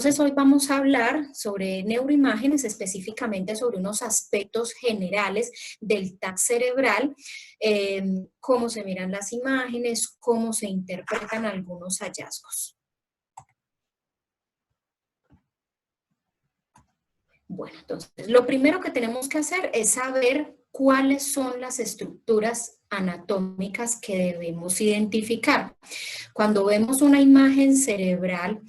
Entonces hoy vamos a hablar sobre neuroimágenes, específicamente sobre unos aspectos generales del TAC cerebral, cómo se miran las imágenes, cómo se interpretan algunos hallazgos. Bueno, entonces lo primero que tenemos que hacer es saber cuáles son las estructuras anatómicas que debemos identificar. Cuando vemos una imagen cerebral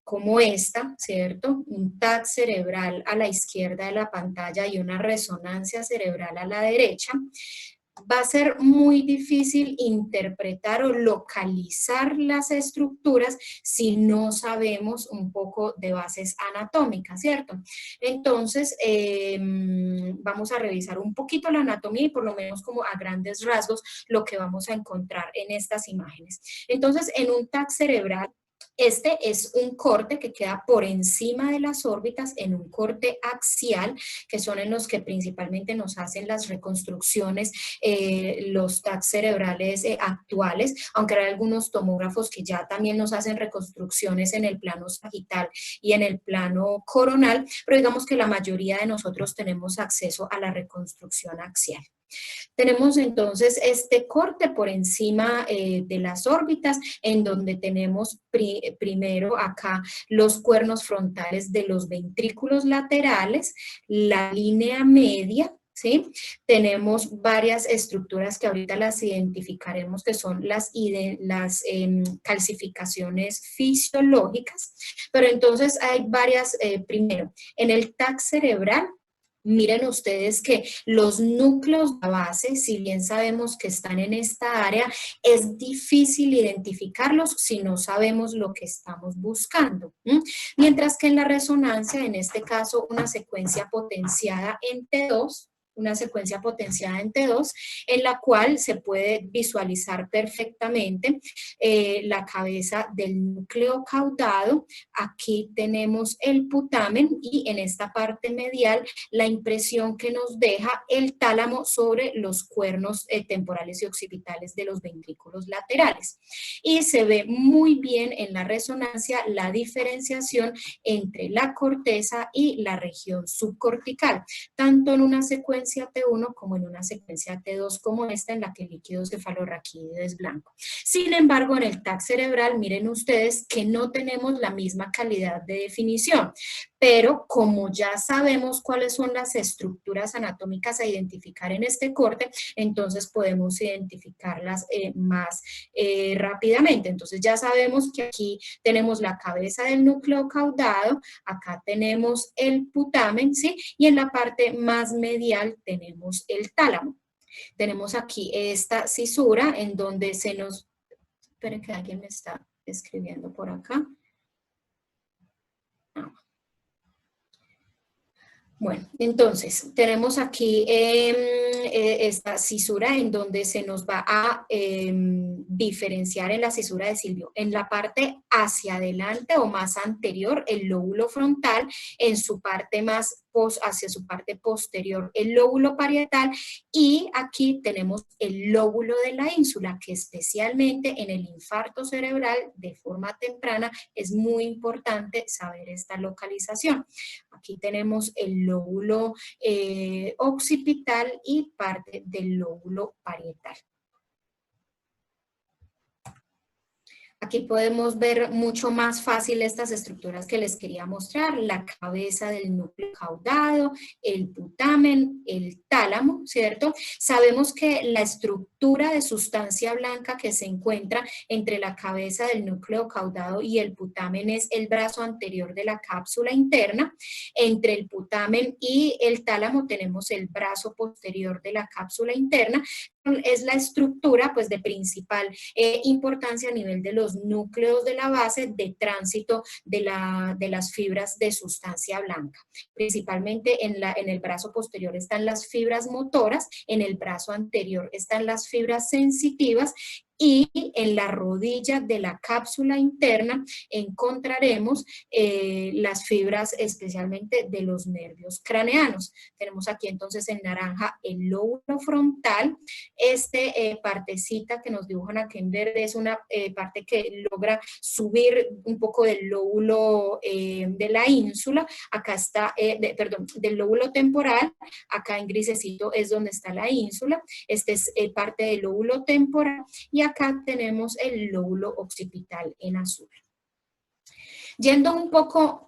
como esta, ¿cierto? Un TAC cerebral a la izquierda de la pantalla y una resonancia cerebral a la derecha, va a ser muy difícil interpretar o localizar las estructuras si no sabemos un poco de bases anatómicas, ¿cierto? Entonces, vamos a revisar un poquito la anatomía y por lo menos como a grandes rasgos lo que vamos a encontrar en estas imágenes. Entonces, en un TAC cerebral, este es un corte que queda por encima de las órbitas en un corte axial, que son en los que principalmente nos hacen las reconstrucciones, los TAC cerebrales actuales, aunque hay algunos tomógrafos que ya también nos hacen reconstrucciones en el plano sagital y en el plano coronal, pero digamos que la mayoría de nosotros tenemos acceso a la reconstrucción axial. Tenemos entonces este corte por encima de las órbitas, en donde tenemos primero acá los cuernos frontales de los ventrículos laterales, la línea media, ¿sí? Tenemos varias estructuras que ahorita las identificaremos, que son las calcificaciones fisiológicas, pero entonces hay varias, primero, en el TAC cerebral. Miren ustedes que los núcleos de base, si bien sabemos que están en esta área, es difícil identificarlos si no sabemos lo que estamos buscando. Mientras que en la resonancia, en este caso una secuencia potenciada en T2, en la cual se puede visualizar perfectamente la cabeza del núcleo caudado. Aquí tenemos el putamen y en esta parte medial la impresión que nos deja el tálamo sobre los cuernos temporales y occipitales de los ventrículos laterales. Y se ve muy bien en la resonancia la diferenciación entre la corteza y la región subcortical, tanto en una secuencia T1 como en una secuencia T2 como esta, en la que el líquido cefalorraquídeo es blanco. Sin embargo, en el TAC cerebral, miren ustedes que no tenemos la misma calidad de definición, pero como ya sabemos cuáles son las estructuras anatómicas a identificar en este corte, entonces podemos identificarlas más rápidamente. Entonces ya sabemos que aquí tenemos la cabeza del núcleo caudado, acá tenemos el putamen, ¿sí? Y en la parte más medial tenemos el tálamo. Tenemos aquí esta cisura en donde se nos... Esperen que alguien me está escribiendo por acá. Bueno, entonces tenemos aquí esta cisura en donde se nos va a diferenciar en la cisura de Silvio. En la parte hacia adelante o más anterior, el lóbulo frontal, en su parte más hacia su parte posterior, el lóbulo parietal, y aquí tenemos el lóbulo de la ínsula, que especialmente en el infarto cerebral de forma temprana es muy importante saber esta localización. Aquí tenemos el lóbulo occipital y parte del lóbulo parietal. Aquí podemos ver mucho más fácil estas estructuras que les quería mostrar: la cabeza del núcleo caudado, el putamen, el tálamo, ¿cierto? Sabemos que la estructura de sustancia blanca que se encuentra entre la cabeza del núcleo caudado y el putamen es el brazo anterior de la cápsula interna. Entre el putamen y el tálamo tenemos el brazo posterior de la cápsula interna. Es la estructura, pues, de principal importancia a nivel de los núcleos de la base de tránsito de las fibras de sustancia blanca. Principalmente en el brazo posterior están las fibras motoras, en el brazo anterior están las fibras sensitivas, y en la rodilla de la cápsula interna encontraremos las fibras especialmente de los nervios craneanos. Tenemos aquí entonces en naranja el lóbulo frontal. Partecita que nos dibujan aquí en verde es una parte que logra subir un poco del lóbulo de la ínsula. Acá está, perdón, del lóbulo temporal. Acá en grisecito es donde está la ínsula. Este es parte del lóbulo temporal y acá tenemos el lóbulo occipital en azul. Yendo un poco,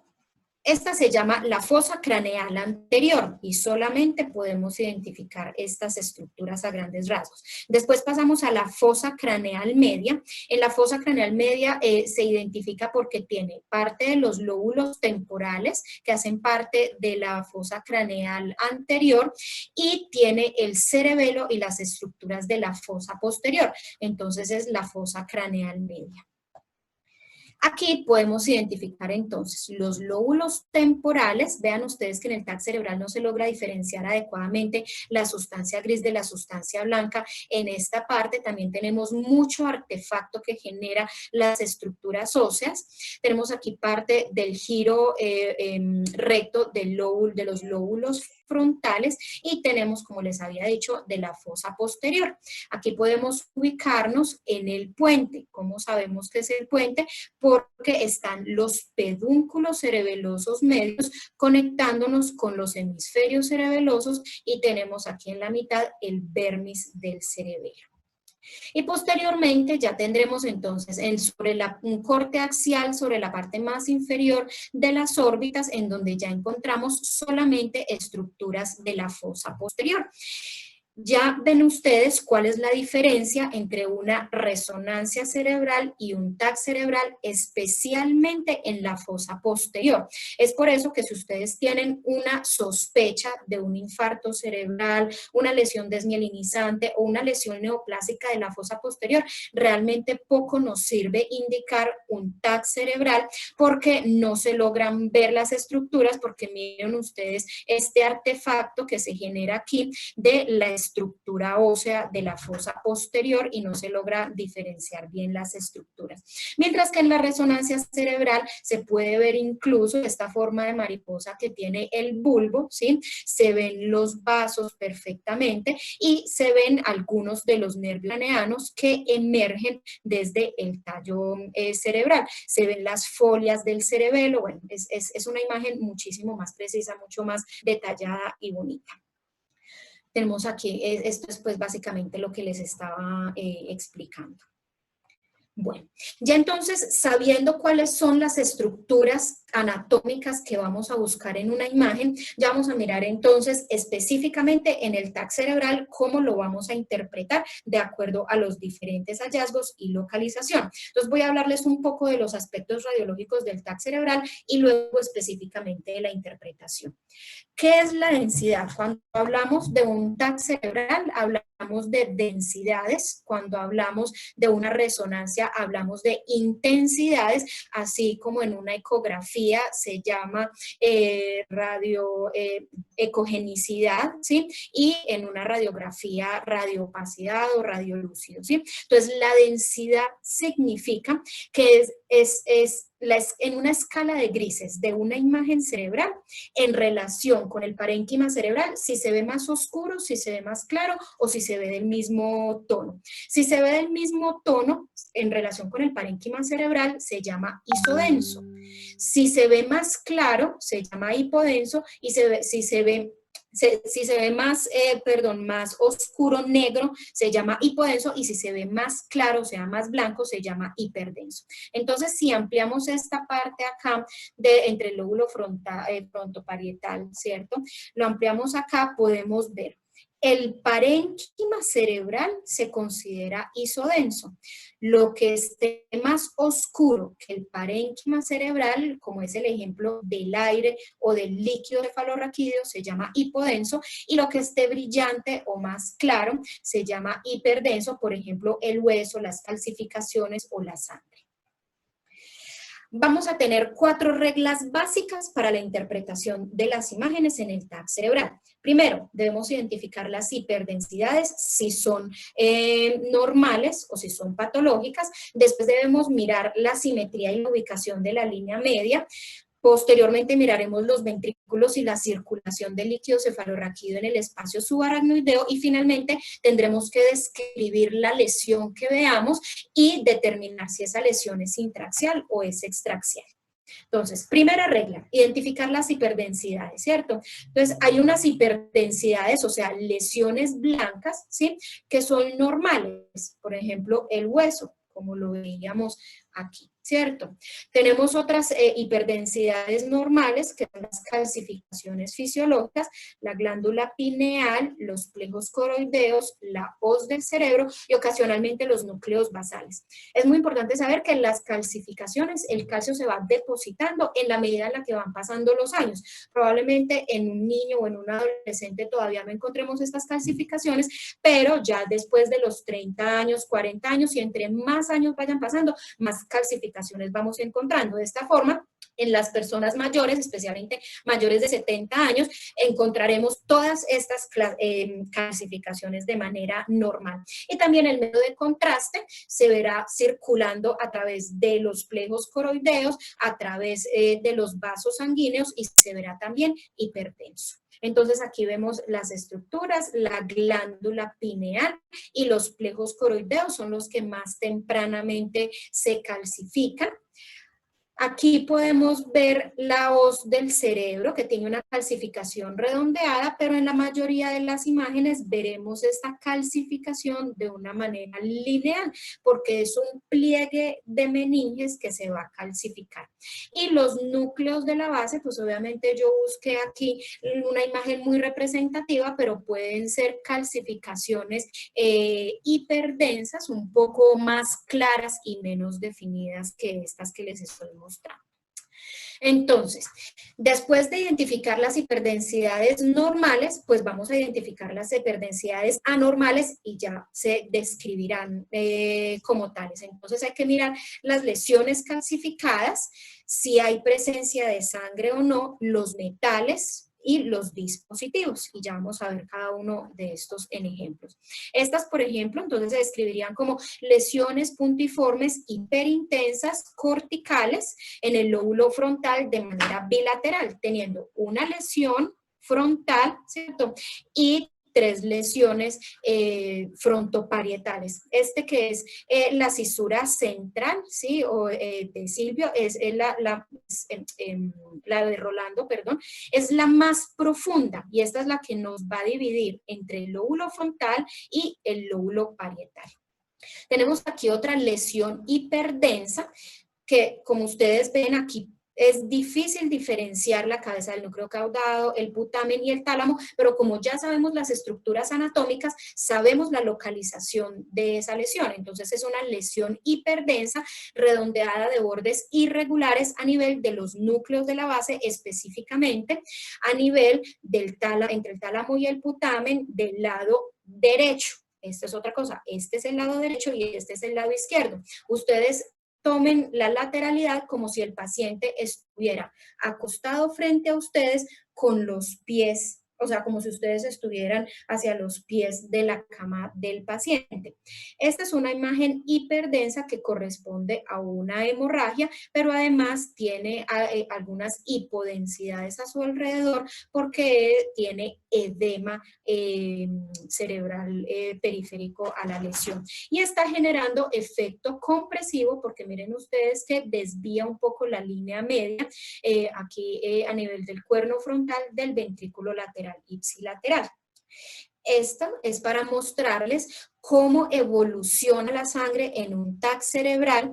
esta se llama la fosa craneal anterior y solamente podemos identificar estas estructuras a grandes rasgos. Después pasamos a la fosa craneal media. En la fosa craneal media se identifica porque tiene parte de los lóbulos temporales que hacen parte de la fosa craneal anterior y tiene el cerebelo y las estructuras de la fosa posterior. Entonces es la fosa craneal media. Aquí podemos identificar entonces los lóbulos temporales. Vean ustedes que en el TAC cerebral no se logra diferenciar adecuadamente la sustancia gris de la sustancia blanca. En esta parte también tenemos mucho artefacto que genera las estructuras óseas. Tenemos aquí parte del giro recto de los lóbulos frontales y tenemos, como les había dicho, de la fosa posterior. Aquí podemos ubicarnos en el puente. ¿Cómo sabemos que es el puente? Porque están los pedúnculos cerebelosos medios conectándonos con los hemisferios cerebelosos y tenemos aquí en la mitad el vermis del cerebelo. Y posteriormente ya tendremos entonces un corte axial sobre la parte más inferior de las órbitas en donde ya encontramos solamente estructuras de la fosa posterior. Ya ven ustedes cuál es la diferencia entre una resonancia cerebral y un TAC cerebral, especialmente en la fosa posterior. Es por eso que si ustedes tienen una sospecha de un infarto cerebral, una lesión desmielinizante o una lesión neoplásica de la fosa posterior, realmente poco nos sirve indicar un TAC cerebral porque no se logran ver las estructuras, porque miren ustedes este artefacto que se genera aquí de la estructura ósea de la fosa posterior y no se logra diferenciar bien las estructuras. Mientras que en la resonancia cerebral se puede ver incluso esta forma de mariposa que tiene el bulbo, ¿sí? Se ven los vasos perfectamente y se ven algunos de los nervios craneanos que emergen desde el tallo cerebral. Se ven las folias del cerebelo. Bueno, es una imagen muchísimo más precisa, mucho más detallada y bonita. Tenemos aquí, esto es pues básicamente lo que les estaba explicando. Bueno, ya entonces, sabiendo cuáles son las estructuras anatómicas que vamos a buscar en una imagen, ya vamos a mirar entonces específicamente en el TAC cerebral cómo lo vamos a interpretar de acuerdo a los diferentes hallazgos y localización. Entonces voy a hablarles un poco de los aspectos radiológicos del TAC cerebral y luego específicamente de la interpretación. ¿Qué es la densidad? Cuando hablamos de un TAC cerebral, hablamos de densidades. Cuando hablamos de una resonancia, hablamos de intensidades, así como en una ecografía se llama ecogenicidad, ¿sí? Y en una radiografía, radioopacidad o radiolúcido, ¿sí? Entonces, la densidad significa que en una escala de grises de una imagen cerebral en relación con el parénquima cerebral, si se ve más oscuro, si se ve más claro o si se ve del mismo tono. Si se ve del mismo tono en relación con el parénquima cerebral, se llama isodenso. Si se ve más claro, se llama hipodenso y si se ve más, más oscuro, negro, se llama hipodenso y si se ve más claro, o sea, más blanco, se llama hiperdenso. Entonces, si ampliamos esta parte acá entre el lóbulo frontoparietal, ¿cierto? Lo ampliamos acá, podemos ver. El parénquima cerebral se considera isodenso. Lo que esté más oscuro que el parénquima cerebral, como es el ejemplo del aire o del líquido cefalorraquídeo, se llama hipodenso, y lo que esté brillante o más claro se llama hiperdenso, por ejemplo, el hueso, las calcificaciones o la sangre. Vamos a tener 4 reglas básicas para la interpretación de las imágenes en el TAC cerebral. Primero, debemos identificar las hiperdensidades, si son normales o si son patológicas. Después debemos mirar la simetría y la ubicación de la línea media. Posteriormente miraremos los ventrículos y la circulación del líquido cefalorraquídeo en el espacio subaracnoideo y finalmente tendremos que describir la lesión que veamos y determinar si esa lesión es intraaxial o es extraaxial. Entonces, primera regla, identificar las hiperdensidades, ¿cierto? Entonces, hay unas hiperdensidades, o sea, lesiones blancas, ¿sí? Que son normales, por ejemplo, el hueso, como lo veíamos aquí, ¿cierto? Tenemos otras hiperdensidades normales, que son las calcificaciones fisiológicas, la glándula pineal, los plejos coroideos, la hoz del cerebro y ocasionalmente los núcleos basales. Es muy importante saber que en las calcificaciones el calcio se va depositando en la medida en la que van pasando los años. Probablemente en un niño o en un adolescente todavía no encontremos estas calcificaciones, pero ya después de los 30 años, 40 años y entre más años vayan pasando, más calcificaciones vamos encontrando. De esta forma, en las personas mayores, especialmente mayores de 70 años, encontraremos todas estas calcificaciones de manera normal. Y también el método de contraste se verá circulando a través de los plejos coroideos, a través de los vasos sanguíneos y se verá también hipertenso. Entonces aquí vemos las estructuras, la glándula pineal y los plejos coroideos son los que más tempranamente se calcifican. Aquí podemos ver la hoz del cerebro que tiene una calcificación redondeada, pero en la mayoría de las imágenes veremos esta calcificación de una manera lineal, porque es un pliegue de meninges que se va a calcificar. Y los núcleos de la base, pues obviamente yo busqué aquí una imagen muy representativa, pero pueden ser calcificaciones hiperdensas, un poco más claras y menos definidas que estas que les estoy mostrando. Entonces, después de identificar las hiperdensidades normales, pues vamos a identificar las hiperdensidades anormales y ya se describirán como tales. Entonces hay que mirar las lesiones calcificadas, si hay presencia de sangre o no, los metales y los dispositivos. Y ya vamos a ver cada uno de estos en ejemplos. Estas, por ejemplo, entonces se describirían como lesiones puntiformes hiperintensas corticales en el lóbulo frontal de manera bilateral, teniendo una lesión frontal, ¿cierto? Y 3 lesiones frontoparietales. Este que es la cisura central, ¿sí? O de Silvio, es la de Rolando, perdón, es la más profunda y esta es la que nos va a dividir entre el lóbulo frontal y el lóbulo parietal. Tenemos aquí otra lesión hiperdensa que, como ustedes ven aquí, es difícil diferenciar la cabeza del núcleo caudado, el putamen y el tálamo, pero como ya sabemos las estructuras anatómicas, sabemos la localización de esa lesión. Entonces es una lesión hiperdensa, redondeada de bordes irregulares a nivel de los núcleos de la base, específicamente a nivel del tálamo, entre el tálamo y el putamen del lado derecho. Esta es otra cosa, este es el lado derecho y este es el lado izquierdo. Ustedes tomen la lateralidad como si el paciente estuviera acostado frente a ustedes con los pies, o sea, como si ustedes estuvieran hacia los pies de la cama del paciente. Esta es una imagen hiperdensa que corresponde a una hemorragia, pero además tiene algunas hipodensidades a su alrededor porque tiene edema cerebral periférico a la lesión. Y está generando efecto compresivo porque miren ustedes que desvía un poco la línea media aquí a nivel del cuerno frontal del ventrículo lateral ipsilateral. Esto es para mostrarles cómo evoluciona la sangre en un TAC cerebral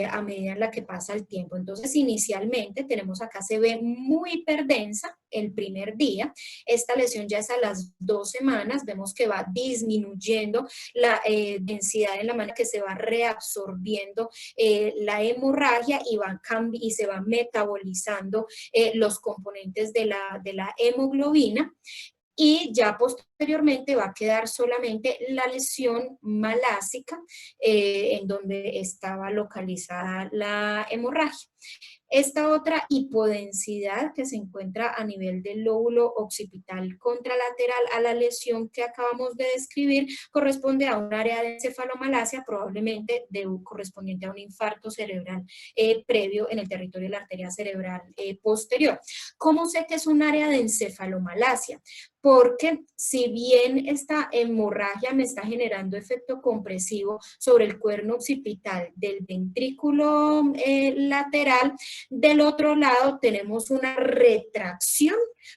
a medida en la que pasa el tiempo. Entonces, inicialmente tenemos acá, se ve muy hiperdensa el primer día. Esta lesión ya es a las 2 semanas. Vemos que va disminuyendo la densidad en la manera que se va reabsorbiendo la hemorragia y se va metabolizando los componentes de la hemoglobina. y ya posteriormente va a quedar solamente la lesión malásica en donde estaba localizada la hemorragia. Esta otra hipodensidad que se encuentra a nivel del lóbulo occipital contralateral a la lesión que acabamos de describir corresponde a un área de encefalomalacia, probablemente correspondiente a un infarto cerebral previo en el territorio de la arteria cerebral posterior. ¿Cómo sé que es un área de encefalomalacia? Porque si bien esta hemorragia me está generando efecto compresivo sobre el cuerno occipital del ventrículo lateral, del otro lado tenemos una retracción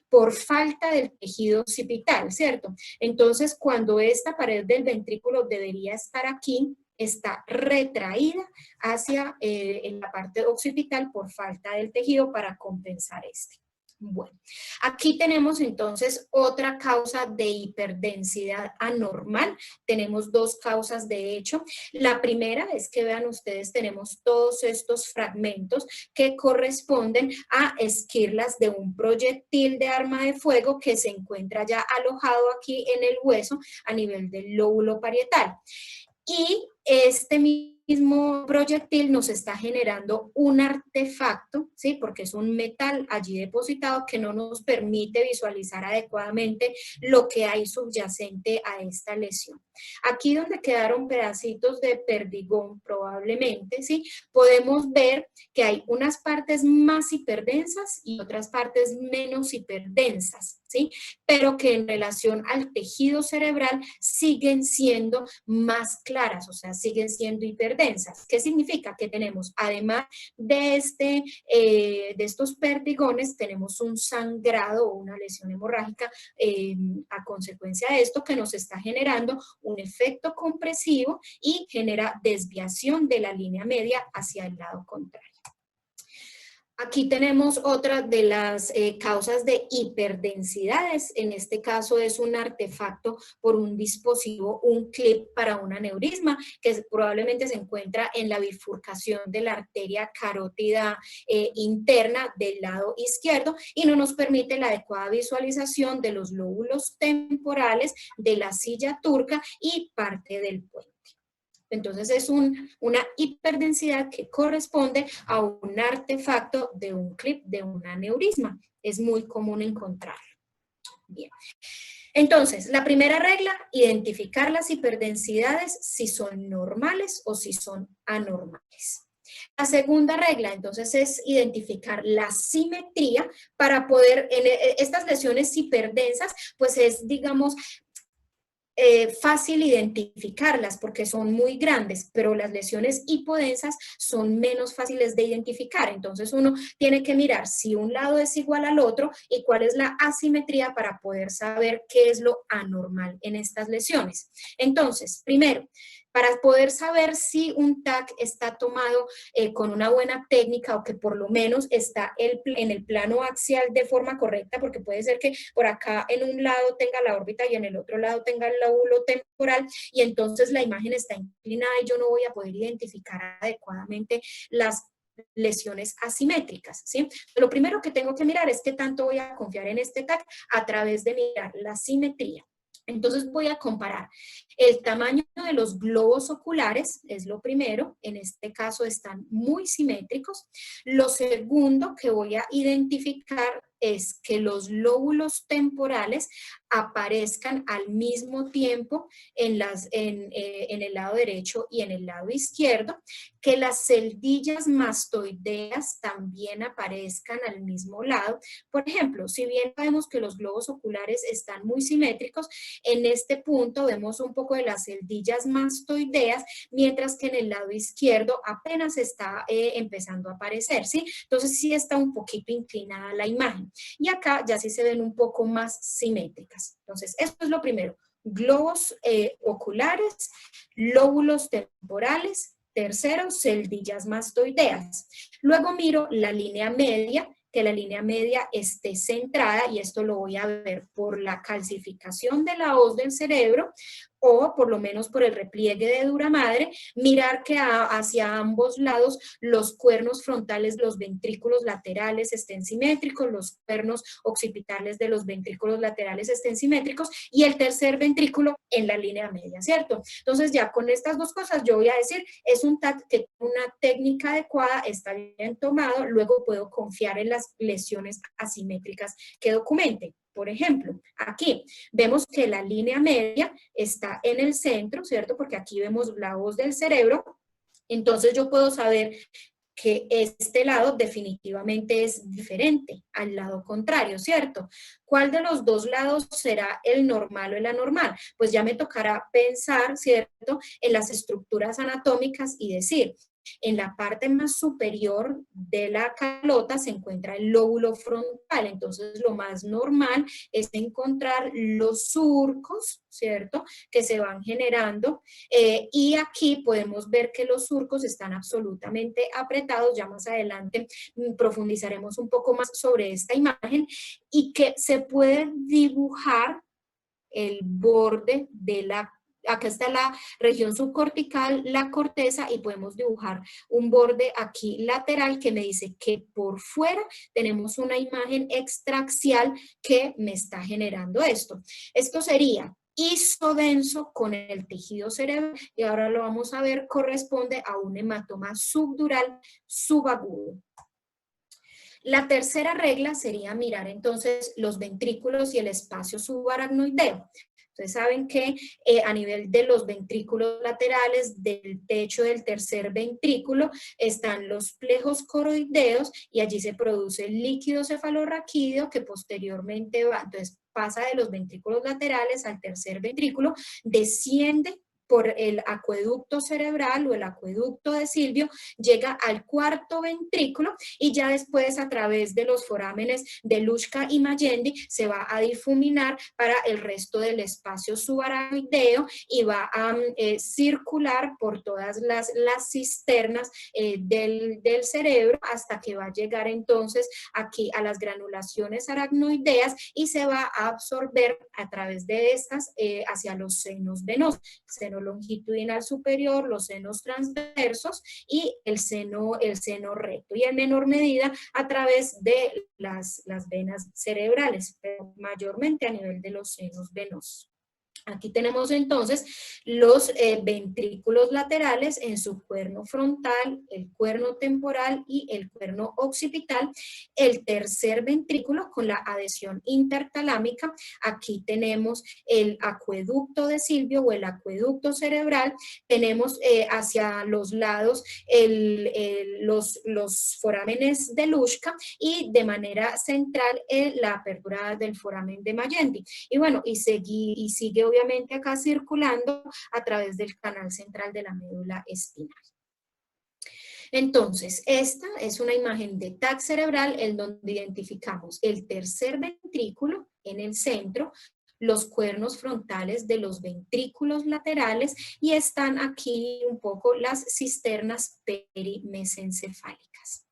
por falta del tejido occipital, ¿cierto? Entonces, cuando esta pared del ventrículo debería estar aquí, está retraída hacia en la parte occipital por falta del tejido para compensar este. Bueno, aquí tenemos entonces otra causa de hiperdensidad anormal. Tenemos dos causas de hecho. La primera es que vean ustedes, tenemos todos estos fragmentos que corresponden a esquirlas de un proyectil de arma de fuego que se encuentra ya alojado aquí en el hueso a nivel del lóbulo parietal. Y este mismo proyectil nos está generando un artefacto, ¿sí? Porque es un metal allí depositado que no nos permite visualizar adecuadamente lo que hay subyacente a esta lesión. Aquí donde quedaron pedacitos de perdigón probablemente, ¿sí? Podemos ver que hay unas partes más hiperdensas y otras partes menos hiperdensas, ¿sí? Pero que en relación al tejido cerebral siguen siendo más claras, o sea, siguen siendo hiperdensas. ¿Qué significa? Que tenemos, además de, de estos perdigones, tenemos un sangrado o una lesión hemorrágica a consecuencia de esto que nos está generando un efecto compresivo y genera desviación de la línea media hacia el lado contrario. Aquí tenemos otra de las causas de hiperdensidades. En este caso es un artefacto por un dispositivo, un clip para un aneurisma, que probablemente se encuentra en la bifurcación de la arteria carótida interna del lado izquierdo y no nos permite la adecuada visualización de los lóbulos temporales, de la silla turca y parte del puente. Entonces es una hiperdensidad que corresponde a un artefacto de un clip, de un aneurisma. Es muy común encontrarlo. Bien. Entonces, la primera regla, identificar las hiperdensidades si son normales o si son anormales. La segunda regla, entonces, es identificar la simetría para poder, en estas lesiones hiperdensas, pues es, digamos, fácil identificarlas porque son muy grandes, pero las lesiones hipodensas son menos fáciles de identificar. Entonces uno tiene que mirar si un lado es igual al otro y cuál es la asimetría para poder saber qué es lo anormal en estas lesiones. Entonces, primero, para poder saber si un TAC está tomado con una buena técnica o que por lo menos está en el plano axial de forma correcta, porque puede ser que por acá en un lado tenga la órbita y en el otro lado tenga el lóbulo temporal y entonces la imagen está inclinada y yo no voy a poder identificar adecuadamente las lesiones asimétricas, ¿sí? Lo primero que tengo que mirar es qué tanto voy a confiar en este TAC a través de mirar la simetría. Entonces voy a comparar el tamaño de los globos oculares, es lo primero, en este caso están muy simétricos. Lo segundo que voy a identificar es que los lóbulos temporales aparezcan al mismo tiempo en el lado derecho y en el lado izquierdo, que las celdillas mastoideas también aparezcan al mismo lado. Por ejemplo, si bien sabemos que los globos oculares están muy simétricos, en este punto vemos un poco de las celdillas mastoideas, mientras que en el lado izquierdo apenas está empezando a aparecer, ¿sí? Entonces sí está un poquito inclinada la imagen. Y acá ya sí se ven un poco más simétricas. Entonces, esto es lo primero. Globos oculares, lóbulos temporales. Tercero, celdillas mastoideas. Luego miro la línea media, que la línea media esté centrada, y esto lo voy a ver por la calcificación de la hoz del cerebro, o por lo menos por el repliegue de dura madre, mirar que hacia ambos lados los cuernos frontales, los ventrículos laterales estén simétricos, los cuernos occipitales de los ventrículos laterales estén simétricos y el tercer ventrículo en la línea media, ¿cierto? Entonces ya con estas dos cosas yo voy a decir, es un TAC que una técnica adecuada, está bien tomado, luego puedo confiar en las lesiones asimétricas que documente. Por ejemplo, aquí vemos que la línea media está en el centro, ¿cierto? Porque aquí vemos la voz del cerebro. Entonces yo puedo saber que este lado definitivamente es diferente al lado contrario, ¿cierto? ¿Cuál de los dos lados será el normal o el anormal? Pues ya me tocará pensar, ¿cierto?, en las estructuras anatómicas y decir, en la parte más superior de la calota se encuentra el lóbulo frontal, entonces lo más normal es encontrar los surcos, ¿cierto?, que se van generando y aquí podemos ver que los surcos están absolutamente apretados, ya más adelante profundizaremos un poco más sobre esta imagen y que se puede dibujar el borde de la. Acá está la región subcortical, la corteza, y podemos dibujar un borde aquí lateral que me dice que por fuera tenemos una imagen extraxial que me está generando esto. Esto sería isodenso con el tejido cerebral y ahora lo vamos a ver, corresponde a un hematoma subdural subagudo. La tercera regla sería mirar entonces los ventrículos y el espacio subaracnoideo. Ustedes saben que a nivel de los ventrículos laterales del techo del tercer ventrículo están los plejos coroideos y allí se produce el líquido cefalorraquídeo que posteriormente va, entonces pasa de los ventrículos laterales al tercer ventrículo, desciende por el acueducto cerebral o el acueducto de Silvio, llega al cuarto ventrículo y ya después a través de los forámenes de Luschka y Magendie se va a difuminar para el resto del espacio subaracnoideo y va a circular por todas las cisternas del cerebro hasta que va a llegar entonces aquí a las granulaciones aracnoideas y se va a absorber a través de estas hacia los senos venosos, seno longitudinal superior, los senos transversos y el seno recto, y en menor medida a través de las venas cerebrales, pero mayormente a nivel de los senos venosos. Aquí tenemos entonces los ventrículos laterales en su cuerno frontal, el cuerno temporal y el cuerno occipital. El tercer ventrículo con la adhesión intertalámica. Aquí tenemos el acueducto de Silvio o el acueducto cerebral. Tenemos hacia los lados los forámenes de Luschka y de manera central la apertura del foramen de Magendie. Y bueno, y sigue obviamente acá circulando a través del canal central de la médula espinal. Entonces, esta es una imagen de TAC cerebral en donde identificamos el tercer ventrículo en el centro, los cuernos frontales de los ventrículos laterales y están aquí un poco las cisternas perimesencefálicas.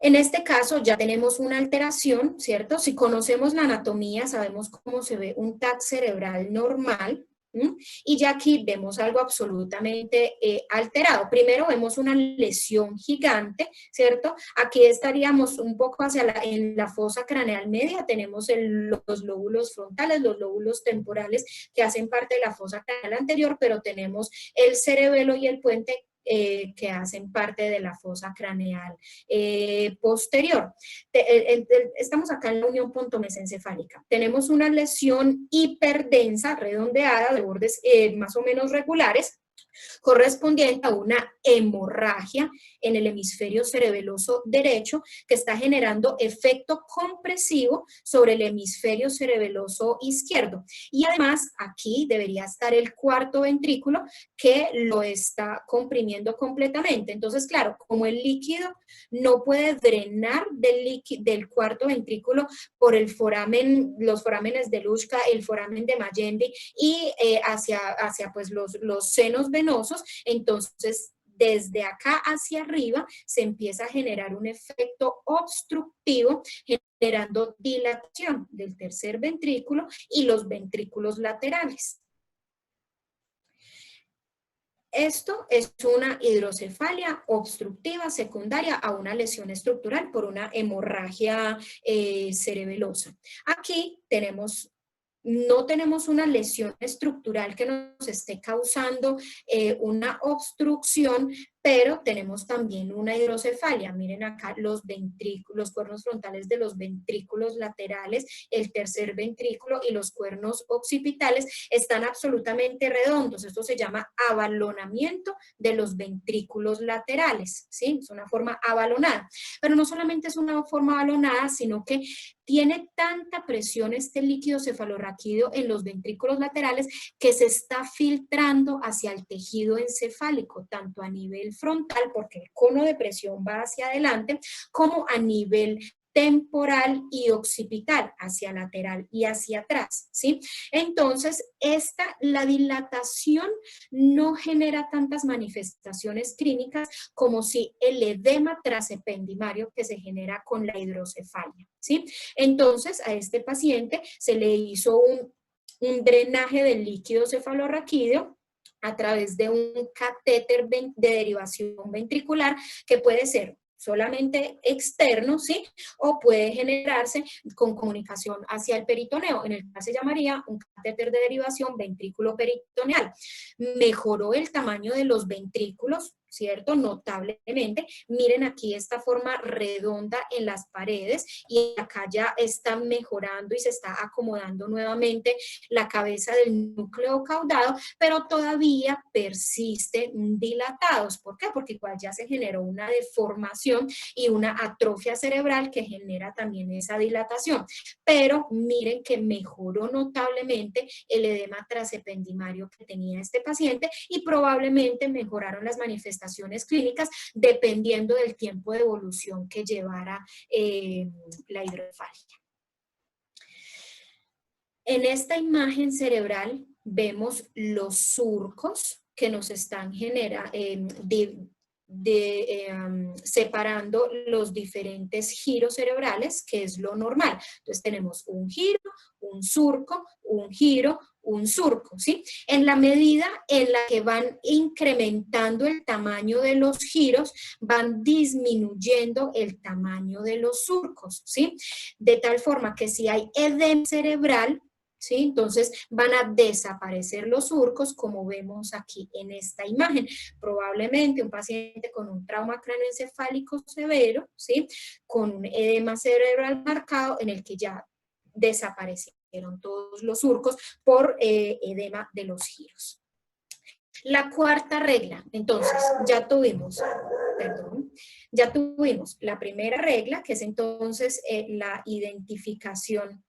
En este caso ya tenemos una alteración, ¿cierto? Si conocemos la anatomía, sabemos cómo se ve un TAC cerebral normal, ¿sí? Y ya aquí vemos algo absolutamente alterado. Primero vemos una lesión gigante, ¿cierto? Aquí estaríamos un poco en la fosa craneal media, tenemos los lóbulos frontales, los lóbulos temporales que hacen parte de la fosa craneal anterior, pero tenemos el cerebelo y el puente que hacen parte de la fosa craneal posterior. Estamos acá en la unión pontomesencefálica. Tenemos una lesión hiperdensa, redondeada, de bordes más o menos regulares, correspondiente a una hemorragia en el hemisferio cerebeloso derecho que está generando efecto compresivo sobre el hemisferio cerebeloso izquierdo. Y además aquí debería estar el cuarto ventrículo que lo está comprimiendo completamente. Entonces, claro, como el líquido no puede drenar del cuarto ventrículo por el foramen, los forámenes de Luschka, el foramen de Magendie y hacia pues los senos venosos, entonces desde acá hacia arriba se empieza a generar un efecto obstructivo, generando dilatación del tercer ventrículo y los ventrículos laterales. Esto es una hidrocefalia obstructiva secundaria a una lesión estructural por una hemorragia cerebelosa. Aquí no tenemos una lesión estructural que nos esté causando una obstrucción, pero tenemos también una hidrocefalia. Miren acá los cuernos frontales de los ventrículos laterales, el tercer ventrículo y los cuernos occipitales están absolutamente redondos. Esto se llama abalonamiento de los ventrículos laterales, ¿sí? Es una forma abalonada. Pero no solamente es una forma abalonada, sino que tiene tanta presión este líquido cefalorraquídeo en los ventrículos laterales que se está filtrando hacia el tejido encefálico, tanto a nivel frontal, porque el cono de presión va hacia adelante, como a nivel temporal y occipital, hacia lateral y hacia atrás, ¿sí? Entonces, la dilatación no genera tantas manifestaciones clínicas como si el edema trasependimario que se genera con la hidrocefalia, ¿sí? Entonces, a este paciente se le hizo un drenaje del líquido cefalorraquídeo a través de un catéter de derivación ventricular que puede ser solamente externo, ¿sí? O puede generarse con comunicación hacia el peritoneo. En el caso se llamaría un catéter de derivación ventrículo peritoneal. Mejoró el tamaño de los ventrículos, ¿cierto? Notablemente. Miren aquí esta forma redonda en las paredes y acá ya está mejorando y se está acomodando nuevamente la cabeza del núcleo caudado, pero todavía persisten dilatados. ¿Por qué? Porque igual ya se generó una deformación y una atrofia cerebral que genera también esa dilatación. Pero miren que mejoró notablemente el edema trasependimario que tenía este paciente y probablemente mejoraron las manifestaciones clínicas dependiendo del tiempo de evolución que llevara la hidrocefalia. En esta imagen cerebral vemos los surcos que nos están separando los diferentes giros cerebrales, que es lo normal. Entonces tenemos un giro, un surco, un giro, un surco, ¿sí? En la medida en la que van incrementando el tamaño de los giros, van disminuyendo el tamaño de los surcos, ¿sí? De tal forma que si hay edema cerebral, ¿sí? Entonces van a desaparecer los surcos como vemos aquí en esta imagen. Probablemente un paciente con un trauma cráneoencefálico severo, ¿sí? Con un edema cerebral marcado en el que ya desaparecieron todos los surcos por edema de los giros. La cuarta regla, entonces, ya tuvimos la primera regla, que es entonces la identificación.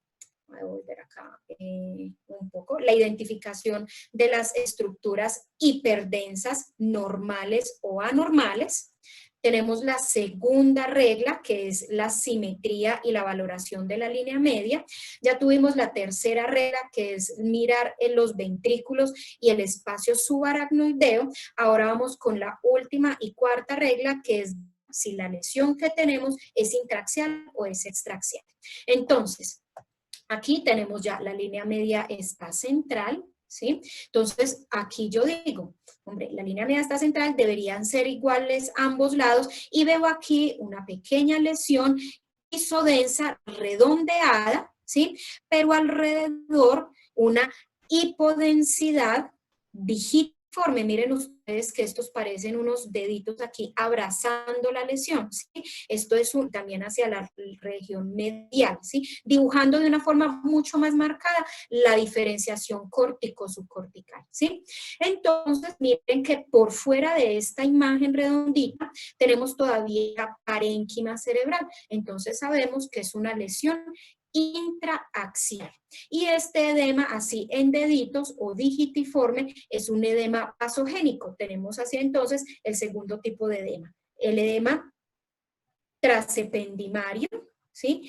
Voy a volver acá un poco, la identificación de las estructuras hiperdensas normales o anormales. Tenemos la segunda regla, que es la simetría y la valoración de la línea media. Ya tuvimos la tercera regla, que es mirar en los ventrículos y el espacio subaracnoideo. Ahora vamos con la última y cuarta regla, que es si la lesión que tenemos es intraaxial o es extraaxial. Entonces, aquí tenemos ya la línea media está central, ¿sí? Entonces, aquí yo digo, hombre, la línea media está central, deberían ser iguales ambos lados, y veo aquí una pequeña lesión isodensa redondeada, ¿sí? Pero alrededor una hipodensidad digitiforme. Miren ustedes que estos parecen unos deditos aquí abrazando la lesión, ¿sí? Esto es también hacia la región medial, ¿sí? Dibujando de una forma mucho más marcada la diferenciación córtico-subcortical, ¿sí? Entonces, miren que por fuera de esta imagen redondita tenemos todavía parénquima cerebral. Entonces sabemos que es una lesión intraaxial. Y este edema así en deditos o digitiforme es un edema vasogénico. Tenemos así entonces el segundo tipo de edema. El edema trasependimario, ¿sí?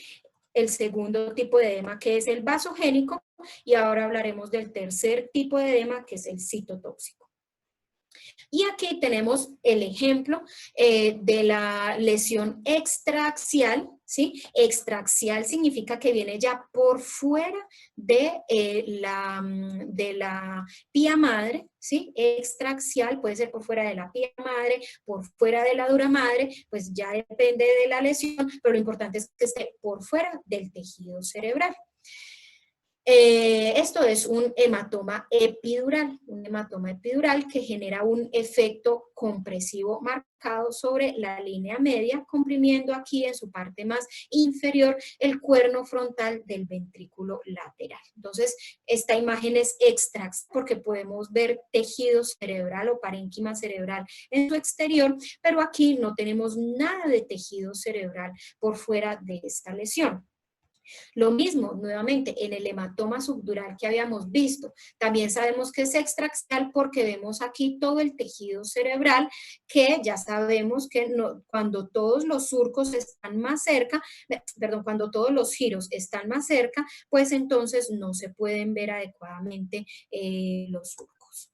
El segundo tipo de edema que es el vasogénico, y ahora hablaremos del tercer tipo de edema que es el citotóxico. Y aquí tenemos el ejemplo de la lesión extraaxial, ¿sí? Extraaxial significa que viene ya por fuera de la pía madre, ¿sí? Extraaxial puede ser por fuera de la pía madre, por fuera de la dura madre, pues ya depende de la lesión, pero lo importante es que esté por fuera del tejido cerebral. Esto es un hematoma epidural que genera un efecto compresivo marcado sobre la línea media, comprimiendo aquí en su parte más inferior el cuerno frontal del ventrículo lateral. Entonces, esta imagen es extra porque podemos ver tejido cerebral o parénquima cerebral en su exterior, pero aquí no tenemos nada de tejido cerebral por fuera de esta lesión. Lo mismo, nuevamente, en el hematoma subdural que habíamos visto. También sabemos que es extraaxial porque vemos aquí todo el tejido cerebral que ya sabemos que cuando todos los surcos están más cerca, perdón, cuando todos los giros están más cerca, pues entonces no se pueden ver adecuadamente los surcos.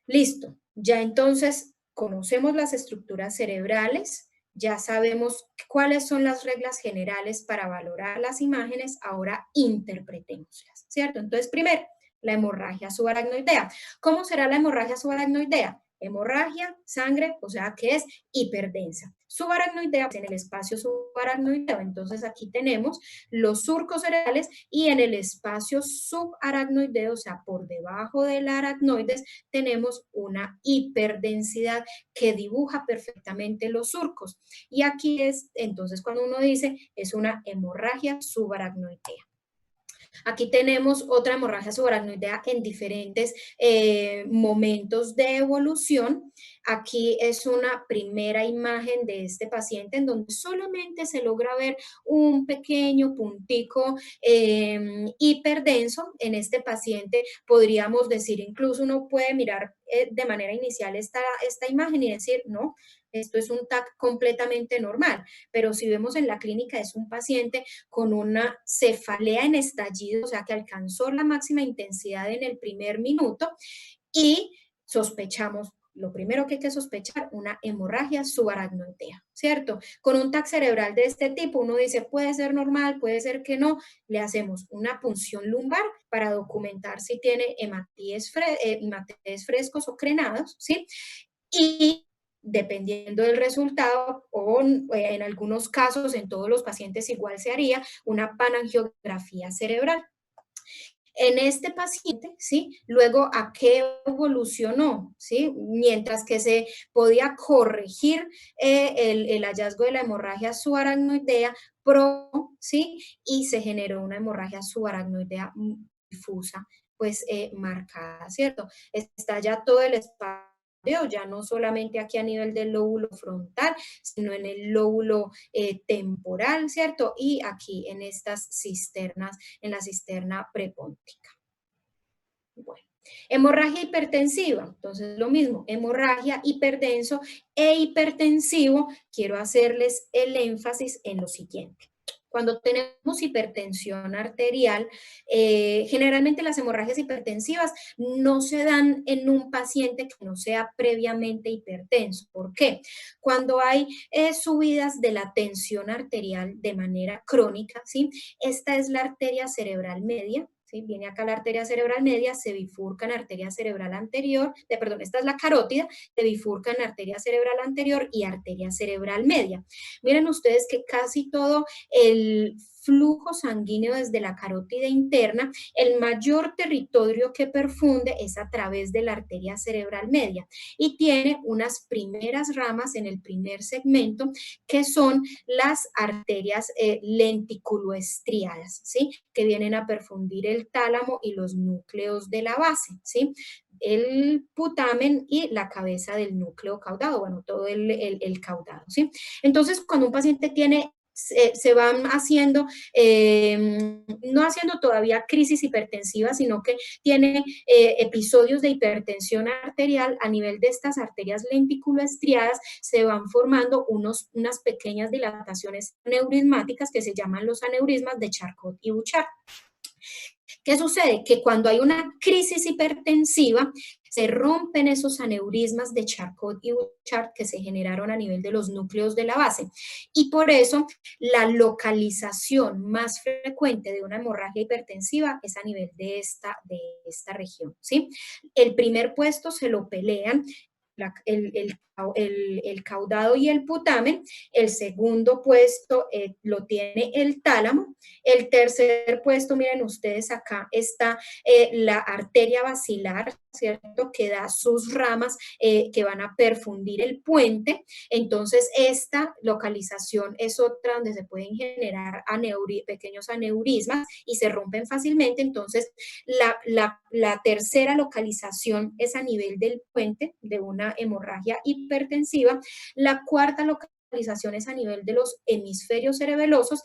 Listo, ya entonces conocemos las estructuras cerebrales, ya sabemos cuáles son las reglas generales para valorar las imágenes, ahora interpretémoslas, ¿cierto? Entonces, primero, la hemorragia subaracnoidea. ¿Cómo será la hemorragia subaracnoidea? Hemorragia, sangre, o sea que es hiperdensa. Subaracnoidea en el espacio subaracnoideo. Entonces aquí tenemos los surcos cerebrales y en el espacio subaracnoideo, o sea, por debajo del aracnoides, tenemos una hiperdensidad que dibuja perfectamente los surcos. Y aquí es, entonces, cuando uno dice, es una hemorragia subaracnoidea. Aquí tenemos otra hemorragia subaracnoidea en diferentes momentos de evolución. Aquí es una primera imagen de este paciente en donde solamente se logra ver un pequeño puntico hiperdenso. En este paciente podríamos decir, incluso uno puede mirar de manera inicial esta imagen y decir, no, esto es un TAC completamente normal, pero si vemos en la clínica es un paciente con una cefalea en estallido, o sea que alcanzó la máxima intensidad en el primer minuto y sospechamos, lo primero que hay que sospechar, una hemorragia subaracnoidea, ¿cierto? Con un TAC cerebral de este tipo, uno dice, puede ser normal, puede ser que no, le hacemos una punción lumbar para documentar si tiene hematíes frescos o crenados, ¿sí? Y dependiendo del resultado, o en algunos casos, en todos los pacientes igual se haría una panangiografía cerebral. En este paciente, ¿sí? Luego, ¿a qué evolucionó? ¿Sí? Mientras que se podía corregir el hallazgo de la hemorragia subaracnoidea ¿sí? Y se generó una hemorragia subaracnoidea difusa, pues marcada, ¿cierto? Está ya todo el espacio, ya no solamente aquí a nivel del lóbulo frontal, sino en el lóbulo temporal, ¿cierto? Y aquí en estas cisternas, en la cisterna prepóntica. Bueno, hemorragia hipertensiva, entonces lo mismo, hemorragia, hiperdenso e hipertensivo, quiero hacerles el énfasis en lo siguiente. Cuando tenemos hipertensión arterial, generalmente las hemorragias hipertensivas no se dan en un paciente que no sea previamente hipertenso. ¿Por qué? Cuando hay subidas de la tensión arterial de manera crónica, ¿sí? Esta es la arteria cerebral media, ¿sí? Viene acá la arteria cerebral media, se bifurca en arteria cerebral anterior, perdón, esta es la carótida, se bifurca en arteria cerebral anterior y arteria cerebral media. Miren ustedes que casi todo el flujo sanguíneo desde la carótida interna, el mayor territorio que perfunde es a través de la arteria cerebral media y tiene unas primeras ramas en el primer segmento que son las arterias lenticuloestriadas, ¿sí? Que vienen a perfundir el tálamo y los núcleos de la base, ¿sí? El putamen y la cabeza del núcleo caudado, bueno, todo el caudado, ¿sí? Entonces, cuando un paciente tiene se van haciendo, no haciendo todavía crisis hipertensiva, sino que tiene episodios de hipertensión arterial a nivel de estas arterias lenticuloestriadas, se van formando unas pequeñas dilataciones aneurismáticas que se llaman los aneurismas de Charcot y Bouchard. ¿Qué sucede? Que cuando hay una crisis hipertensiva, se rompen esos aneurismas de Charcot y Bouchard que se generaron a nivel de los núcleos de la base. Y por eso la localización más frecuente de una hemorragia hipertensiva es a nivel de esta región, ¿sí? El primer puesto se lo pelean el caudado y el putamen. El segundo puesto lo tiene el tálamo. El tercer puesto, miren ustedes, acá está la arteria basilar, ¿cierto? Que da sus ramas que van a perfundir el puente. Entonces, esta localización es otra donde se pueden generar pequeños aneurismas y se rompen fácilmente. Entonces, la tercera localización es a nivel del puente de una hemorragia hipertensiva. La cuarta localización es a nivel de los hemisferios cerebelosos.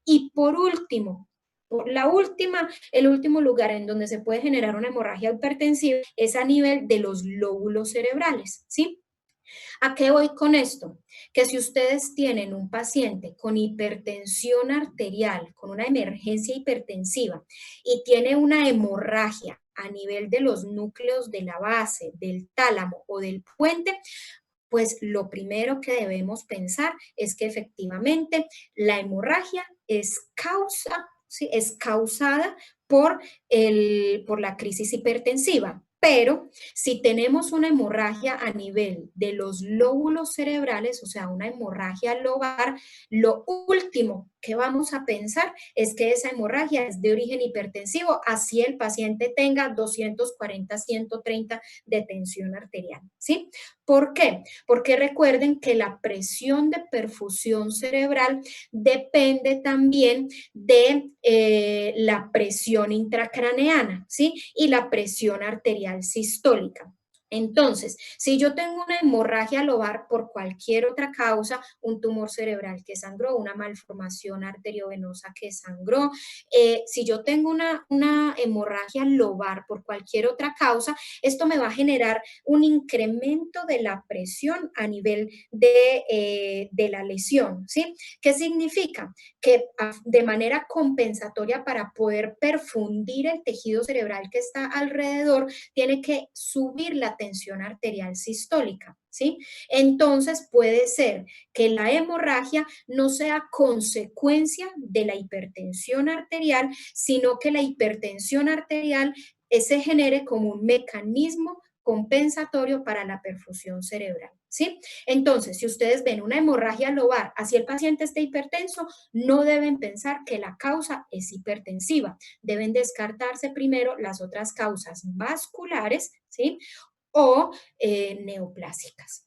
Y por último, el último lugar en donde se puede generar una hemorragia hipertensiva es a nivel de los lóbulos cerebrales, ¿sí? ¿A qué voy con esto? Que si ustedes tienen un paciente con hipertensión arterial, con una emergencia hipertensiva y tiene una hemorragia a nivel de los núcleos de la base, del tálamo o del puente, pues lo primero que debemos pensar es que efectivamente la hemorragia es causada por la crisis hipertensiva. Pero si tenemos una hemorragia a nivel de los lóbulos cerebrales, o sea, una hemorragia lobar, lo último que vamos a pensar es que esa hemorragia es de origen hipertensivo, así el paciente tenga 240, 130 de tensión arterial, ¿sí? ¿Por qué? Porque recuerden que la presión de perfusión cerebral depende también de la presión intracraneana, ¿sí? Y la presión arterial sistólica. Entonces, si yo tengo una hemorragia lobar por cualquier otra causa, un tumor cerebral que sangró, una malformación arteriovenosa que sangró, si yo tengo una hemorragia lobar por cualquier otra causa, esto me va a generar un incremento de la presión a nivel de la lesión, ¿sí? ¿Qué significa? Que de manera compensatoria para poder perfundir el tejido cerebral que está alrededor, tiene que subir la tensión arterial sistólica, ¿sí? Entonces puede ser que la hemorragia no sea consecuencia de la hipertensión arterial, sino que la hipertensión arterial se genere como un mecanismo compensatorio para la perfusión cerebral, ¿sí? Entonces, si ustedes ven una hemorragia lobar, así el paciente esté hipertenso, no deben pensar que la causa es hipertensiva. Deben descartarse primero las otras causas vasculares, ¿sí? O neoplásicas.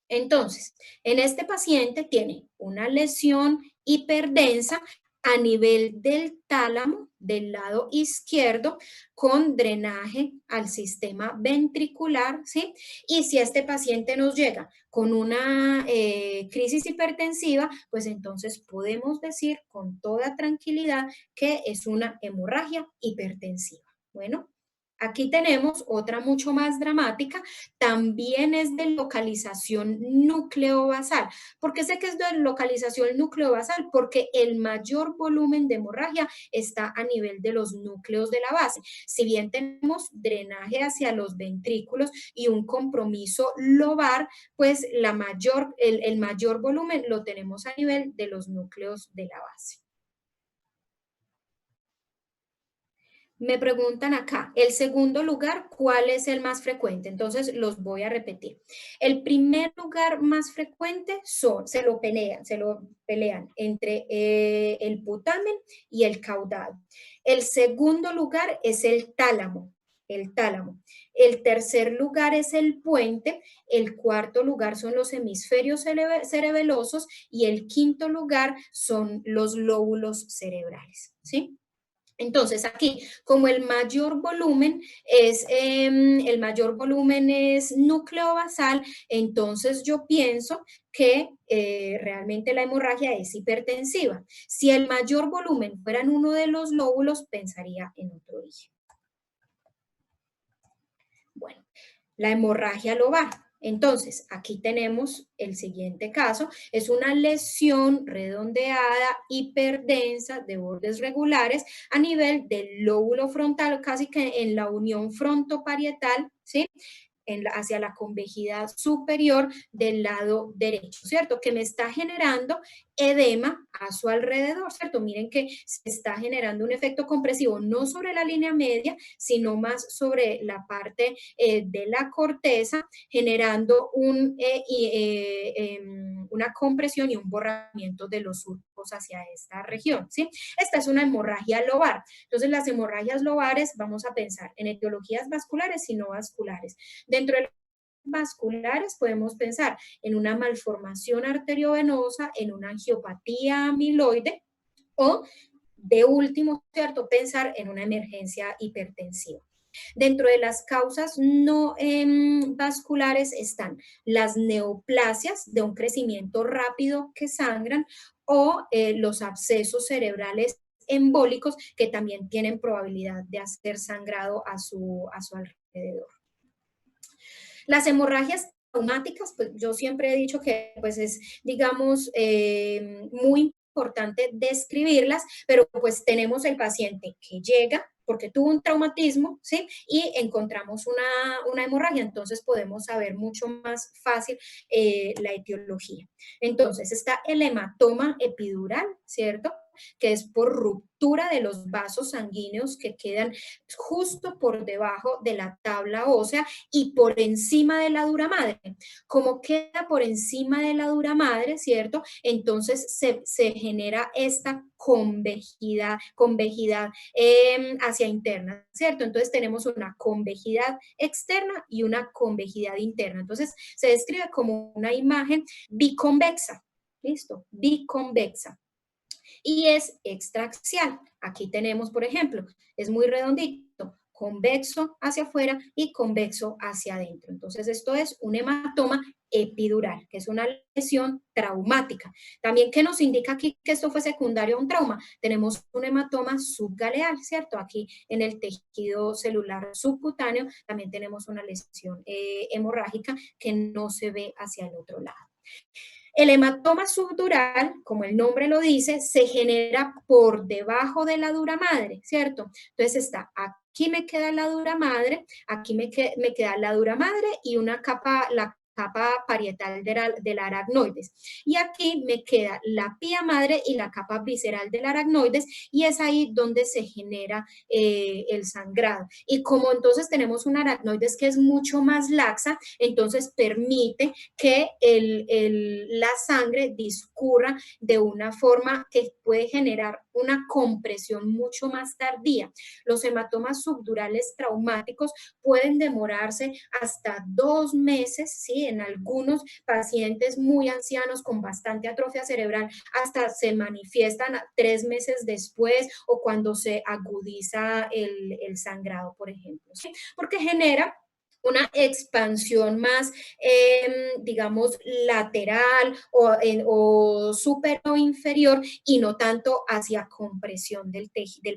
Entonces, en este paciente tiene una lesión hiperdensa a nivel del tálamo del lado izquierdo con drenaje al sistema ventricular, ¿sí? Y si este paciente nos llega con una crisis hipertensiva, pues entonces podemos decir con toda tranquilidad que es una hemorragia hipertensiva. Bueno, aquí tenemos otra mucho más dramática, también es de localización núcleo-basal. ¿Por qué sé que es de localización núcleo-basal? Porque el mayor volumen de hemorragia está a nivel de los núcleos de la base. Si bien tenemos drenaje hacia los ventrículos y un compromiso lobar, pues el mayor volumen lo tenemos a nivel de los núcleos de la base. Me preguntan acá, el segundo lugar, ¿cuál es el más frecuente? Entonces los voy a repetir. El primer lugar más frecuente se lo pelean entre el putamen y el caudado. El segundo lugar es el tálamo. El tálamo. El tercer lugar es el puente. El cuarto lugar son los hemisferios cerebelosos y el quinto lugar son los lóbulos cerebrales, ¿sí? Entonces aquí, como el mayor volumen es núcleo basal, entonces yo pienso que realmente la hemorragia es hipertensiva. Si el mayor volumen fuera en uno de los lóbulos, pensaría en otro origen. Bueno, la hemorragia lobar. Entonces, aquí tenemos el siguiente caso. Es una lesión redondeada, hiperdensa, de bordes regulares a nivel del lóbulo frontal, casi que en la unión frontoparietal, ¿sí? Hacia la convejidad superior del lado derecho, ¿cierto? Que me está generando edema a su alrededor, ¿cierto? Miren que se está generando un efecto compresivo no sobre la línea media, sino más sobre la parte de la corteza, generando una compresión y un borramiento de los surcos hacia esta región, ¿sí? Esta es una hemorragia lobar. Entonces, las hemorragias lobares, vamos a pensar en etiologías vasculares y no vasculares. Dentro de las vasculares podemos pensar en una malformación arteriovenosa, en una angiopatía amiloide o, de último, ¿cierto?, pensar en una emergencia hipertensiva. Dentro de las causas no vasculares están las neoplasias de un crecimiento rápido que sangran o los abscesos cerebrales embólicos que también tienen probabilidad de hacer sangrado a su alrededor. Las hemorragias traumáticas, pues yo siempre he dicho que pues es, digamos, muy importante describirlas, pero pues tenemos el paciente que llega porque tuvo un traumatismo, ¿sí? Y encontramos una hemorragia, entonces podemos saber mucho más fácil la etiología. Entonces está el hematoma epidural, ¿cierto? Que es por ruptura de los vasos sanguíneos que quedan justo por debajo de la tabla ósea y por encima de la dura madre. Como queda por encima de la dura madre, ¿cierto? Entonces se genera esta convejidad hacia interna, ¿cierto? Entonces tenemos una convejidad externa y una convejidad interna. Entonces se describe como una imagen biconvexa, ¿listo? Biconvexa. Y es extraaxial. Aquí tenemos, por ejemplo, es muy redondito, convexo hacia afuera y convexo hacia adentro. Entonces, esto es un hematoma epidural, que es una lesión traumática. También, ¿qué nos indica aquí que esto fue secundario a un trauma? Tenemos un hematoma subgaleal, ¿cierto? Aquí en el tejido celular subcutáneo también tenemos una lesión hemorrágica que no se ve hacia el otro lado. El hematoma subdural, como el nombre lo dice, se genera por debajo de la dura madre, ¿cierto? Entonces está, aquí me queda la dura madre, aquí me queda la dura madre y una capa, la capa parietal del aracnoides. Y aquí me queda la pía madre y la capa visceral del aracnoides y es ahí donde se genera el sangrado. Y como entonces tenemos un aracnoides que es mucho más laxa, entonces permite que la sangre discurra de una forma que puede generar una compresión mucho más tardía. Los hematomas subdurales traumáticos pueden demorarse hasta 2 meses, ¿sí? En algunos pacientes muy ancianos con bastante atrofia cerebral, hasta se manifiestan 3 meses después o cuando se agudiza el sangrado, por ejemplo, ¿sí? Porque genera una expansión más, digamos, lateral o superior o inferior y no tanto hacia compresión del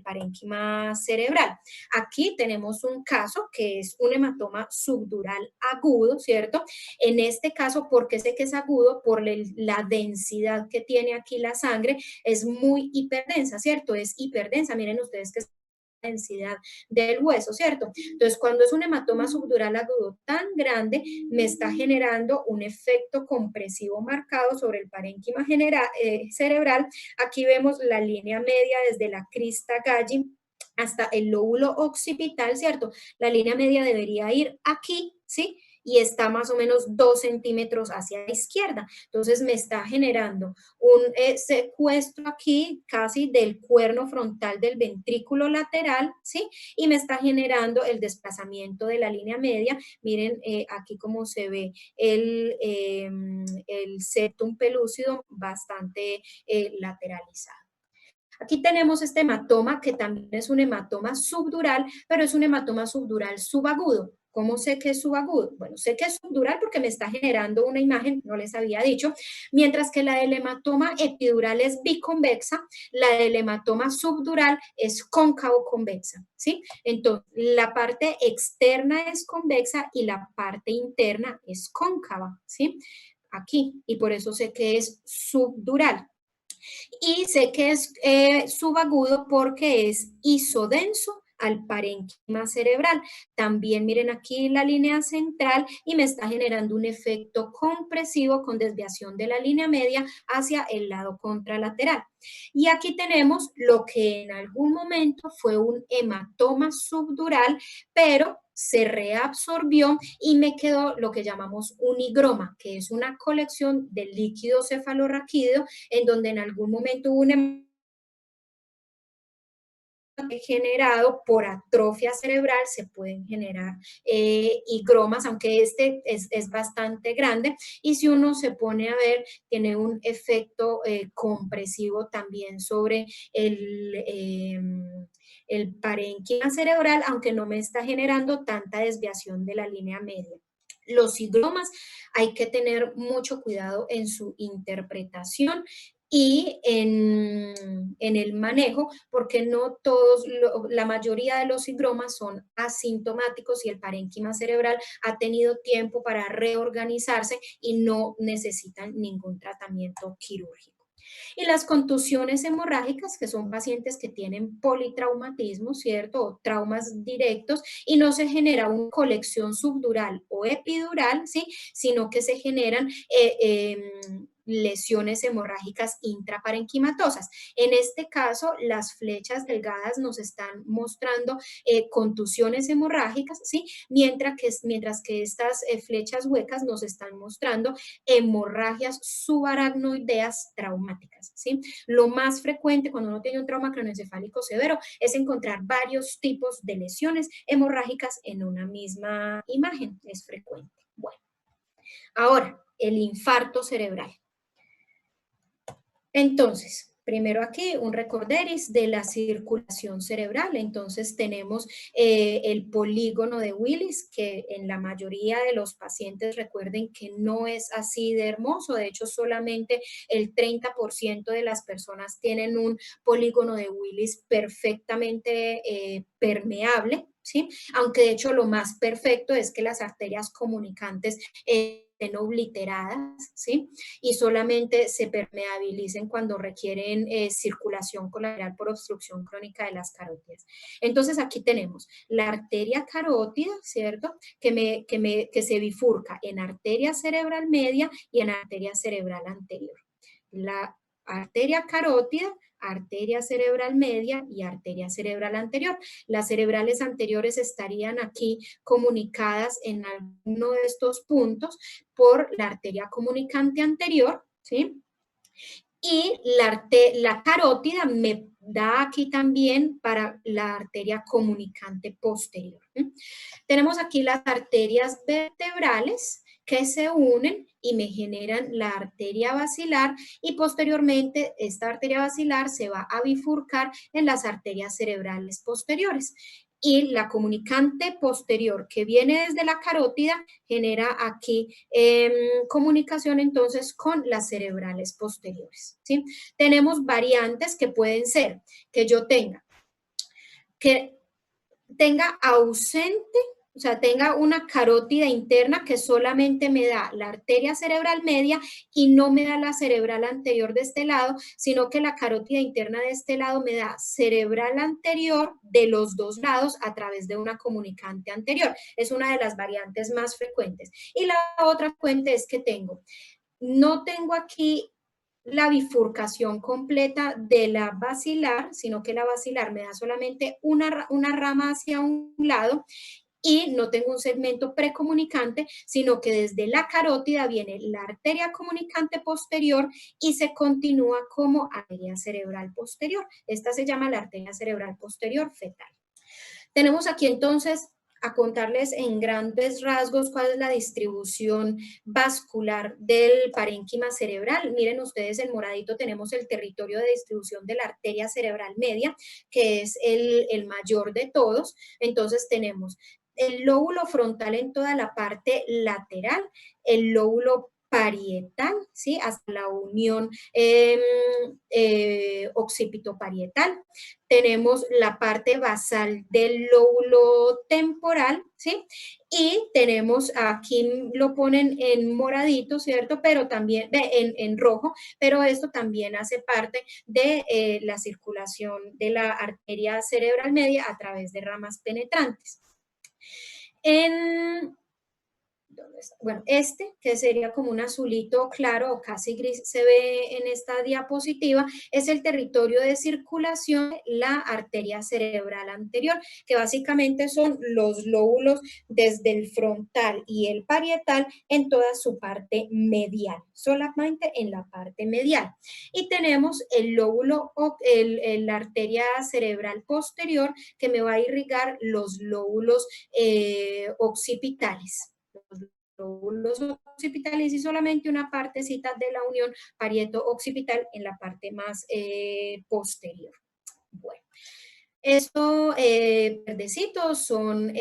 parénquima cerebral. Aquí tenemos un caso que es un hematoma subdural agudo, ¿cierto? En este caso, ¿por qué sé que es agudo? Por la densidad que tiene aquí la sangre, es muy hiperdensa, ¿cierto? Es hiperdensa, miren ustedes que densidad del hueso, ¿cierto? Entonces, cuando es un hematoma subdural agudo tan grande, me está generando un efecto compresivo marcado sobre el parénquima cerebral. Aquí vemos la línea media desde la crista Galli hasta el lóbulo occipital, ¿cierto? La línea media debería ir aquí, ¿sí? Y está más o menos 2 centímetros hacia la izquierda. Entonces me está generando un secuestro aquí casi del cuerno frontal del ventrículo lateral, ¿sí? Y me está generando el desplazamiento de la línea media. Miren aquí cómo se ve el septum pelúcido bastante lateralizado. Aquí tenemos este hematoma que también es un hematoma subdural, pero es un hematoma subdural subagudo. ¿Cómo sé que es subagudo? Bueno, sé que es subdural porque me está generando una imagen, no les había dicho, mientras que la del hematoma epidural es biconvexa, la del hematoma subdural es cóncavo convexa, ¿sí? Entonces, la parte externa es convexa y la parte interna es cóncava, ¿sí? Aquí, y por eso sé que es subdural. Y sé que es subagudo porque es isodenso al parénquima cerebral. También miren aquí la línea central y me está generando un efecto compresivo con desviación de la línea media hacia el lado contralateral. Y aquí tenemos lo que en algún momento fue un hematoma subdural, pero se reabsorbió y me quedó lo que llamamos un higroma, que es una colección de líquido cefalorraquídeo en donde en algún momento hubo un generado por atrofia cerebral, se pueden generar higromas, aunque este es bastante grande, y si uno se pone a ver, tiene un efecto compresivo también sobre el parénquima cerebral, aunque no me está generando tanta desviación de la línea media. Los higromas hay que tener mucho cuidado en su interpretación y en el manejo, porque no todos, la mayoría de los higromas son asintomáticos y el parénquima cerebral ha tenido tiempo para reorganizarse y no necesitan ningún tratamiento quirúrgico. Y las contusiones hemorrágicas, que son pacientes que tienen politraumatismo, ¿cierto? O traumas directos y no se genera una colección subdural o epidural, ¿sí? Sino que se generan lesiones hemorrágicas intraparenquimatosas. En este caso, las flechas delgadas nos están mostrando contusiones hemorrágicas, ¿sí? Mientras que estas flechas huecas nos están mostrando hemorragias subaracnoideas traumáticas, ¿sí? Lo más frecuente cuando uno tiene un trauma craneoencefálico severo es encontrar varios tipos de lesiones hemorrágicas en una misma imagen, es frecuente. Bueno, ahora, el infarto cerebral. Entonces, primero aquí un recorderis de la circulación cerebral. Entonces tenemos el polígono de Willis, que en la mayoría de los pacientes recuerden que no es así de hermoso. De hecho, solamente el 30% de las personas tienen un polígono de Willis perfectamente permeable, ¿sí? Aunque de hecho lo más perfecto es que las arterias comunicantes estén obliteradas, ¿sí? Y solamente se permeabilicen cuando requieren circulación colateral por obstrucción crónica de las carótidas. Entonces aquí tenemos la arteria carótida, ¿cierto? Que se bifurca en arteria cerebral media y en arteria cerebral anterior. La arteria carótida, arteria cerebral media y arteria cerebral anterior. Las cerebrales anteriores estarían aquí comunicadas en alguno de estos puntos por la arteria comunicante anterior, ¿sí? Y la carótida me da aquí también para la arteria comunicante posterior. ¿Sí? Tenemos aquí las arterias vertebrales que se unen y me generan la arteria basilar y posteriormente esta arteria basilar se va a bifurcar en las arterias cerebrales posteriores. Y la comunicante posterior que viene desde la carótida genera aquí comunicación entonces con las cerebrales posteriores. ¿Sí? Tenemos variantes que pueden ser que yo tenga ausente, o sea, tenga una carótida interna que solamente me da la arteria cerebral media y no me da la cerebral anterior de este lado, sino que la carótida interna de este lado me da cerebral anterior de los dos lados a través de una comunicante anterior. Es una de las variantes más frecuentes. Y la otra fuente es que no tengo aquí la bifurcación completa de la basilar, sino que la basilar me da solamente una rama hacia un lado y no tengo un segmento precomunicante, sino que desde la carótida viene la arteria comunicante posterior y se continúa como arteria cerebral posterior. Esta se llama la arteria cerebral posterior fetal. Tenemos aquí entonces a contarles en grandes rasgos cuál es la distribución vascular del parénquima cerebral. Miren ustedes, en moradito tenemos el territorio de distribución de la arteria cerebral media, que es el mayor de todos. Entonces tenemos el lóbulo frontal en toda la parte lateral, el lóbulo parietal, ¿sí? Hasta la unión occipitoparietal. Tenemos la parte basal del lóbulo temporal, ¿sí? Y tenemos, aquí lo ponen en moradito, ¿cierto? Pero también en rojo, pero esto también hace parte de la circulación de la arteria cerebral media a través de ramas penetrantes. Bueno, este, que sería como un azulito claro o casi gris, se ve en esta diapositiva, es el territorio de circulación de la arteria cerebral anterior, que básicamente son los lóbulos desde el frontal y el parietal en toda su parte medial, solamente en la parte medial. Y tenemos el lóbulo, la arteria cerebral posterior, que me va a irrigar los lóbulos occipitales. Los occipitales y solamente una partecita de la unión parieto-occipital en la parte más posterior. Bueno, estos verdecitos son,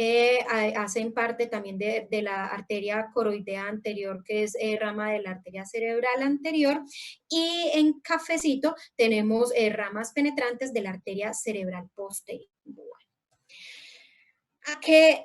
hacen parte también de la arteria coroidea anterior, que es rama de la arteria cerebral anterior, y en cafecito tenemos ramas penetrantes de la arteria cerebral posterior. Bueno. ¿A qué?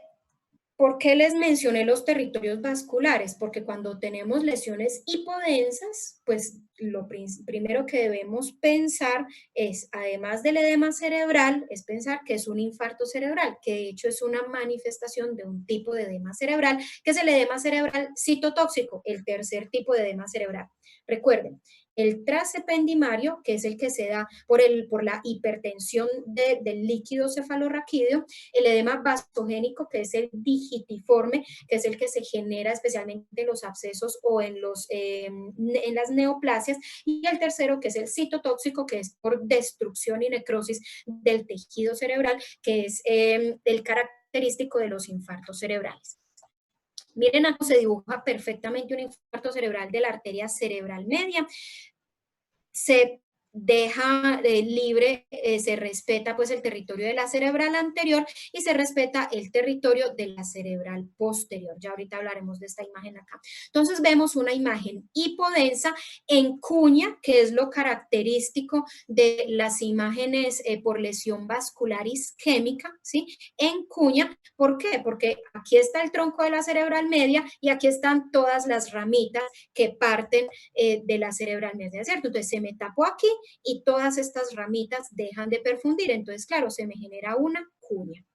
¿Por qué les mencioné los territorios vasculares? Porque cuando tenemos lesiones hipodensas, pues lo primero que debemos pensar es, además del edema cerebral, es pensar que es un infarto cerebral, que de hecho es una manifestación de un tipo de edema cerebral, que es el edema cerebral citotóxico, el tercer tipo de edema cerebral. Recuerden, el trazependinario, que es el que se da por la hipertensión del líquido cefalorraquídeo, el edema vasogénico, que es el digitiforme, que es el que se genera especialmente en los abscesos o en las neoplasias, y el tercero, que es el citotóxico, que es por destrucción y necrosis del tejido cerebral, que es el característico de los infartos cerebrales. Miren cómo se dibuja perfectamente un infarto cerebral de la arteria cerebral media. Se deja libre, se respeta pues el territorio de la cerebral anterior y se respeta el territorio de la cerebral posterior. Ya ahorita hablaremos de esta imagen acá. Entonces vemos una imagen hipodensa en cuña, que es lo característico de las imágenes por lesión vascular isquémica, ¿sí? En cuña, ¿por qué? Porque aquí está el tronco de la cerebral media y aquí están todas las ramitas que parten de la cerebral media, ¿cierto? Entonces se me tapó aquí y todas estas ramitas dejan de perfundir. Entonces, claro, se me genera una cuña.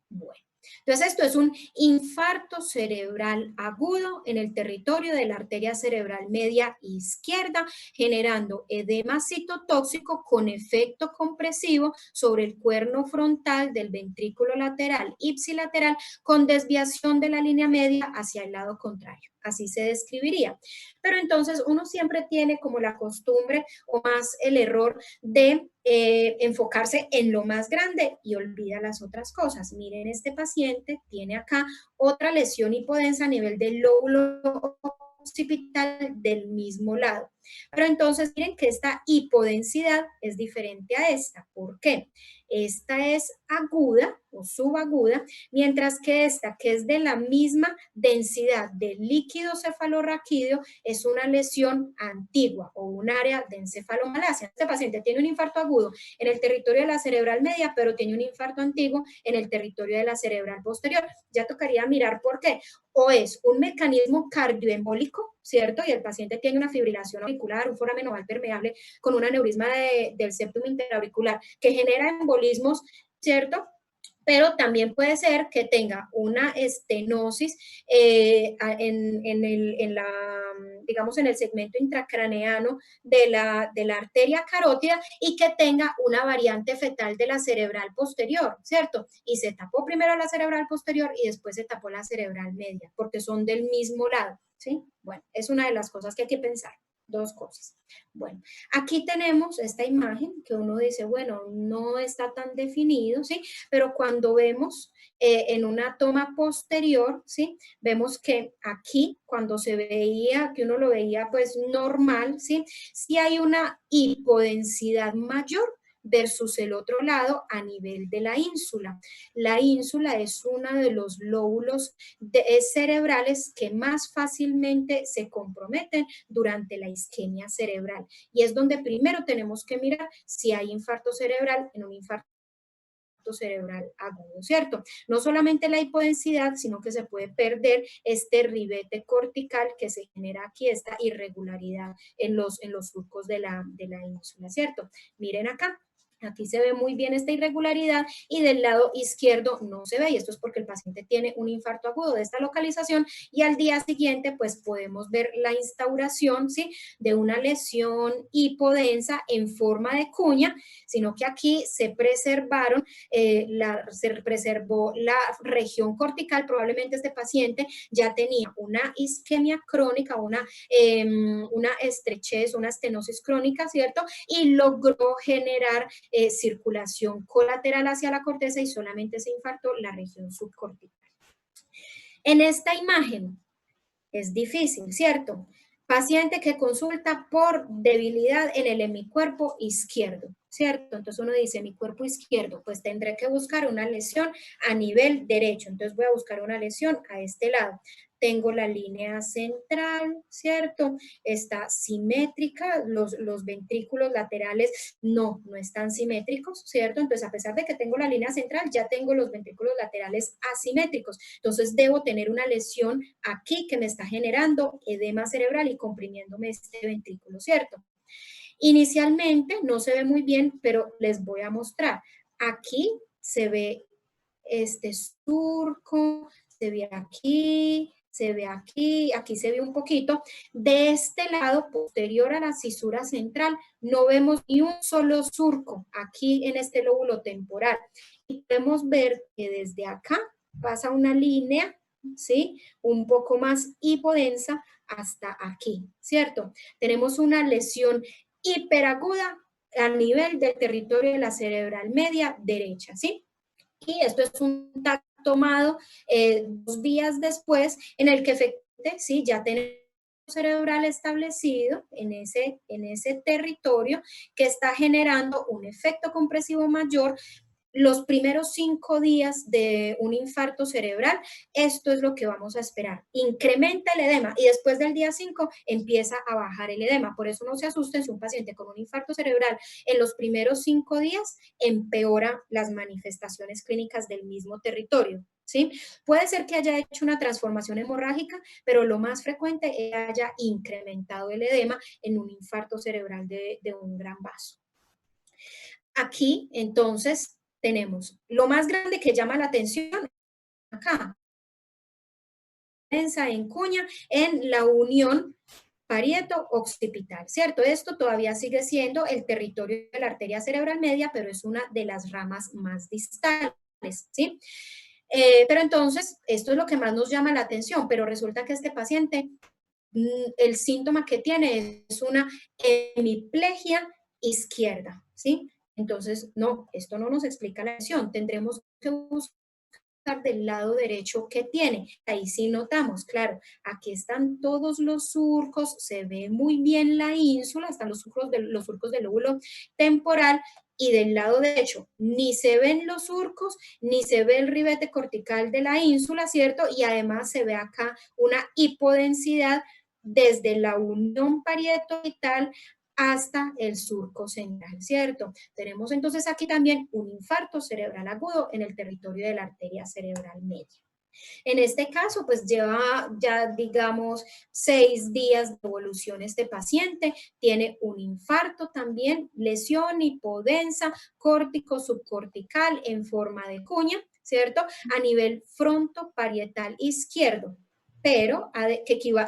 Bueno. Entonces, esto es un infarto cerebral agudo en el territorio de la arteria cerebral media izquierda, generando edema citotóxico con efecto compresivo sobre el cuerno frontal del ventrículo lateral ipsilateral con desviación de la línea media hacia el lado contrario. Así se describiría. Pero entonces uno siempre tiene como la costumbre o más el error de enfocarse en lo más grande y olvida las otras cosas. Miren, este paciente tiene acá otra lesión hipodensa a nivel del lóbulo occipital del mismo lado. Pero entonces miren que esta hipodensidad es diferente a esta. ¿Por qué? Esta es aguda o subaguda, mientras que esta, que es de la misma densidad del líquido cefalorraquídeo, es una lesión antigua o un área de encefalomalacia. Este paciente tiene un infarto agudo en el territorio de la cerebral media, pero tiene un infarto antiguo en el territorio de la cerebral posterior. Ya tocaría mirar por qué. O es un mecanismo cardioembólico, ¿cierto? Y el paciente tiene una fibrilación auricular, un foramen oval permeable con un aneurisma del septum interauricular que genera embolismos, ¿cierto? Pero también puede ser que tenga una estenosis digamos, en el segmento intracraneano de la arteria carótida y que tenga una variante fetal de la cerebral posterior, ¿cierto? Y se tapó primero la cerebral posterior y después se tapó la cerebral media, porque son del mismo lado, ¿sí? Bueno, es una de las cosas que hay que pensar. Dos cosas. Bueno, aquí tenemos esta imagen que uno dice, bueno, no está tan definido, ¿sí? Pero cuando vemos en una toma posterior, ¿sí? Vemos que aquí, cuando se veía, que uno lo veía pues normal, ¿sí? Sí hay una hipodensidad mayor, versus el otro lado a nivel de la ínsula. La ínsula es uno de los lóbulos cerebrales que más fácilmente se comprometen durante la isquemia cerebral y es donde primero tenemos que mirar si hay infarto cerebral en un infarto cerebral agudo, ¿cierto? No solamente la hipodensidad, sino que se puede perder este ribete cortical que se genera aquí, esta irregularidad en los surcos de la ínsula, ¿cierto? Miren acá. Aquí se ve muy bien esta irregularidad y del lado izquierdo no se ve y esto es porque el paciente tiene un infarto agudo de esta localización y al día siguiente pues podemos ver la instauración, ¿sí?, de una lesión hipodensa en forma de cuña, sino que aquí se preservó la región cortical. Probablemente este paciente ya tenía una isquemia crónica, una estrechez, una estenosis crónica, ¿cierto? Y logró generar circulación colateral hacia la corteza y solamente se infartó la región subcortical. En esta imagen es difícil, ¿cierto? Paciente que consulta por debilidad en el hemicuerpo izquierdo, ¿cierto? Entonces uno dice, mi cuerpo izquierdo, pues tendré que buscar una lesión a nivel derecho. Entonces voy a buscar una lesión a este lado. Tengo la línea central, ¿cierto? Está simétrica, los ventrículos laterales no están simétricos, ¿cierto? Entonces, a pesar de que tengo la línea central, ya tengo los ventrículos laterales asimétricos. Entonces, debo tener una lesión aquí que me está generando edema cerebral y comprimiéndome este ventrículo, ¿cierto? Inicialmente no se ve muy bien, pero les voy a mostrar. Aquí se ve este surco, se ve aquí, aquí se ve un poquito. De este lado, posterior a la cisura central, no vemos ni un solo surco aquí en este lóbulo temporal. Y podemos ver que desde acá pasa una línea, ¿sí?, un poco más hipodensa hasta aquí, ¿cierto? Tenemos una lesión hiperaguda a nivel del territorio de la cerebral media derecha, ¿sí? Y esto es un TAC tomado 2 días después, en el que efectivamente, sí, ya tenemos cerebral establecido en ese territorio que está generando un efecto compresivo mayor. Los primeros 5 días de un infarto cerebral, esto es lo que vamos a esperar. Incrementa el edema y después del día 5 empieza a bajar el edema. Por eso no se asusten si un paciente con un infarto cerebral en los primeros 5 días empeora las manifestaciones clínicas del mismo territorio, ¿sí? Puede ser que haya hecho una transformación hemorrágica, pero lo más frecuente es que haya incrementado el edema en un infarto cerebral de un gran vaso. Aquí, entonces, tenemos lo más grande que llama la atención acá, en cuña, en la unión parieto-occipital, ¿cierto? Esto todavía sigue siendo el territorio de la arteria cerebral media, pero es una de las ramas más distales, ¿sí? Pero entonces, esto es lo que más nos llama la atención, pero resulta que este paciente, el síntoma que tiene es una hemiplegia izquierda, ¿sí? Entonces, no, esto no nos explica la lesión. Tendremos que buscar del lado derecho que tiene. Ahí sí notamos, claro, aquí están todos los surcos, se ve muy bien la ínsula, están los surcos del lóbulo temporal y del lado derecho ni se ven los surcos, ni se ve el ribete cortical de la ínsula, ¿cierto? Y además se ve acá una hipodensidad desde la unión parieto-orbital hasta el surco central, ¿cierto? Tenemos entonces aquí también un infarto cerebral agudo en el territorio de la arteria cerebral media. En este caso, pues lleva ya, digamos, 6 días de evolución este paciente, tiene un infarto también, lesión hipodensa, córtico subcortical en forma de cuña, ¿cierto? A nivel frontoparietal izquierdo, pero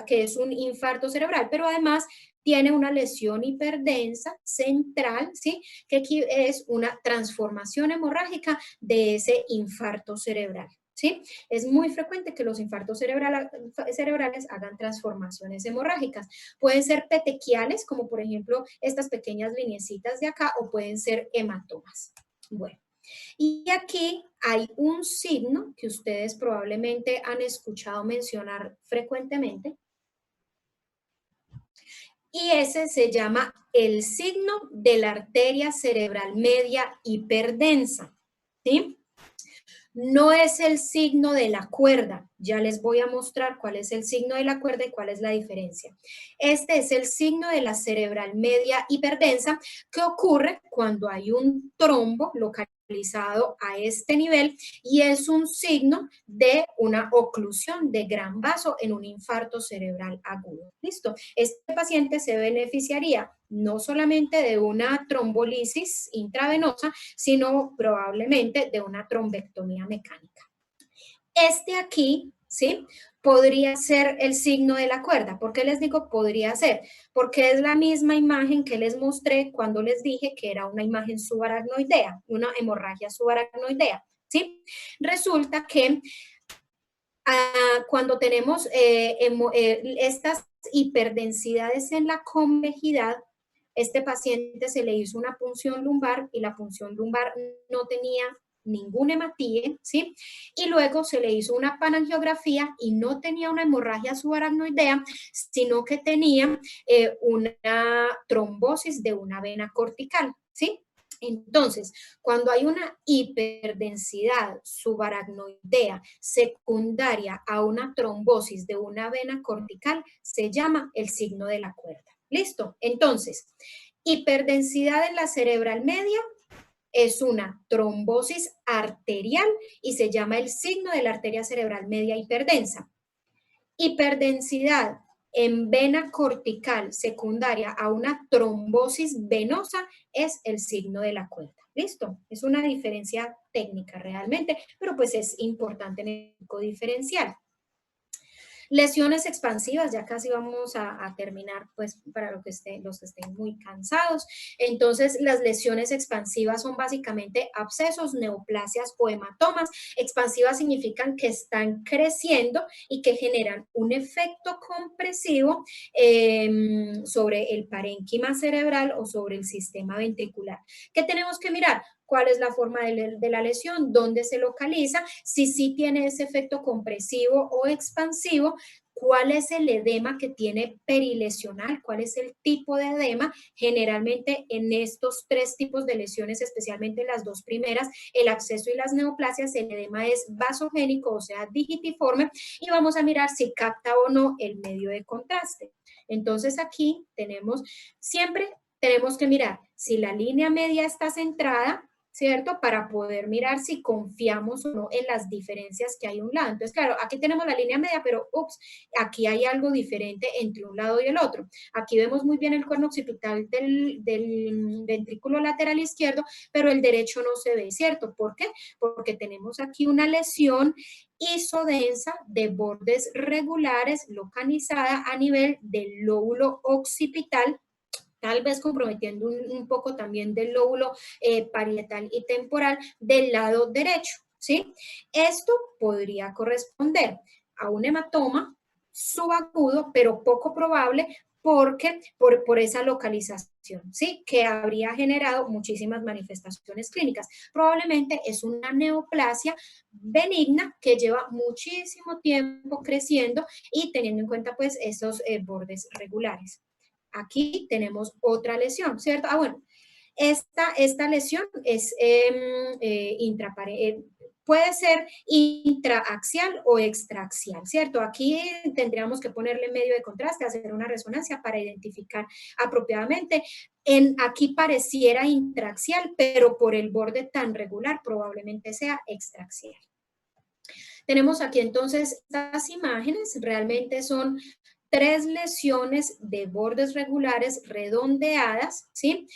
que es un infarto cerebral, pero además tiene una lesión hiperdensa central, ¿sí?, que es una transformación hemorrágica de ese infarto cerebral, ¿sí? Es muy frecuente que los infartos cerebrales hagan transformaciones hemorrágicas. Pueden ser petequiales, como por ejemplo estas pequeñas lineecitas de acá, o pueden ser hematomas. Bueno, y aquí hay un signo que ustedes probablemente han escuchado mencionar frecuentemente, y ese se llama el signo de la arteria cerebral media hiperdensa, ¿sí? No es el signo de la cuerda. Ya les voy a mostrar cuál es el signo de la cuerda y cuál es la diferencia. Este es el signo de la cerebral media hiperdensa que ocurre cuando hay un trombo localizado a este nivel y es un signo de una oclusión de gran vaso en un infarto cerebral agudo. ¿Listo? Este paciente se beneficiaría no solamente de una trombolisis intravenosa, sino probablemente de una trombectomía mecánica. Este aquí, ¿sí? Podría ser el signo de la cuerda. ¿Por qué les digo podría ser? Porque es la misma imagen que les mostré cuando les dije que era una imagen subaracnoidea, una hemorragia subaracnoidea, ¿sí? Resulta que cuando tenemos estas hiperdensidades en la convejidad, este paciente se le hizo una punción lumbar y la punción lumbar no tenía ningún hematíe, ¿sí? Y luego se le hizo una panangiografía y no tenía una hemorragia subaracnoidea, sino que tenía una trombosis de una vena cortical, ¿sí? Entonces, cuando hay una hiperdensidad subaracnoidea secundaria a una trombosis de una vena cortical, se llama el signo de la cuerda. ¿Listo? Entonces, hiperdensidad en la cerebral media es una trombosis arterial y se llama el signo de la arteria cerebral media hiperdensa. Hiperdensidad en vena cortical secundaria a una trombosis venosa es el signo de la cuerda. ¿Listo? Es una diferencia técnica realmente, pero pues es importante en el diferencial. Lesiones expansivas, ya casi vamos a terminar, pues para los que estén muy cansados. Entonces, las lesiones expansivas son básicamente abscesos, neoplasias o hematomas. Expansivas significan que están creciendo y que generan un efecto compresivo sobre el parénquima cerebral o sobre el sistema ventricular. ¿Qué tenemos que mirar? ¿Cuál es la forma de la lesión? ¿Dónde se localiza? Si sí tiene ese efecto compresivo o expansivo, ¿cuál es el edema que tiene perilesional? ¿Cuál es el tipo de edema? Generalmente en estos tres tipos de lesiones, especialmente las dos primeras, el absceso y las neoplasias, el edema es vasogénico, o sea, digitiforme, y vamos a mirar si capta o no el medio de contraste. Entonces aquí siempre tenemos que mirar si la línea media está centrada, ¿cierto? Para poder mirar si confiamos o no en las diferencias que hay a un lado. Entonces, claro, aquí tenemos la línea media, pero, ups, aquí hay algo diferente entre un lado y el otro. Aquí vemos muy bien el cono occipital del ventrículo lateral izquierdo, pero el derecho no se ve, ¿cierto? ¿Por qué? Porque tenemos aquí una lesión isodensa de bordes regulares localizada a nivel del lóbulo occipital, tal vez comprometiendo un poco también del lóbulo parietal y temporal del lado derecho, ¿sí? Esto podría corresponder a un hematoma subagudo, pero poco probable porque por esa localización, ¿sí? Que habría generado muchísimas manifestaciones clínicas. Probablemente es una neoplasia benigna que lleva muchísimo tiempo creciendo y teniendo en cuenta pues esos bordes regulares. Aquí tenemos otra lesión, ¿cierto? Bueno, esta lesión es puede ser intraaxial o extraaxial, ¿cierto? Aquí tendríamos que ponerle medio de contraste, hacer una resonancia para identificar apropiadamente. Aquí pareciera intraaxial, pero por el borde tan regular probablemente sea extraaxial. Tenemos aquí entonces estas imágenes, realmente son tres lesiones de bordes regulares redondeadas, ¿sí?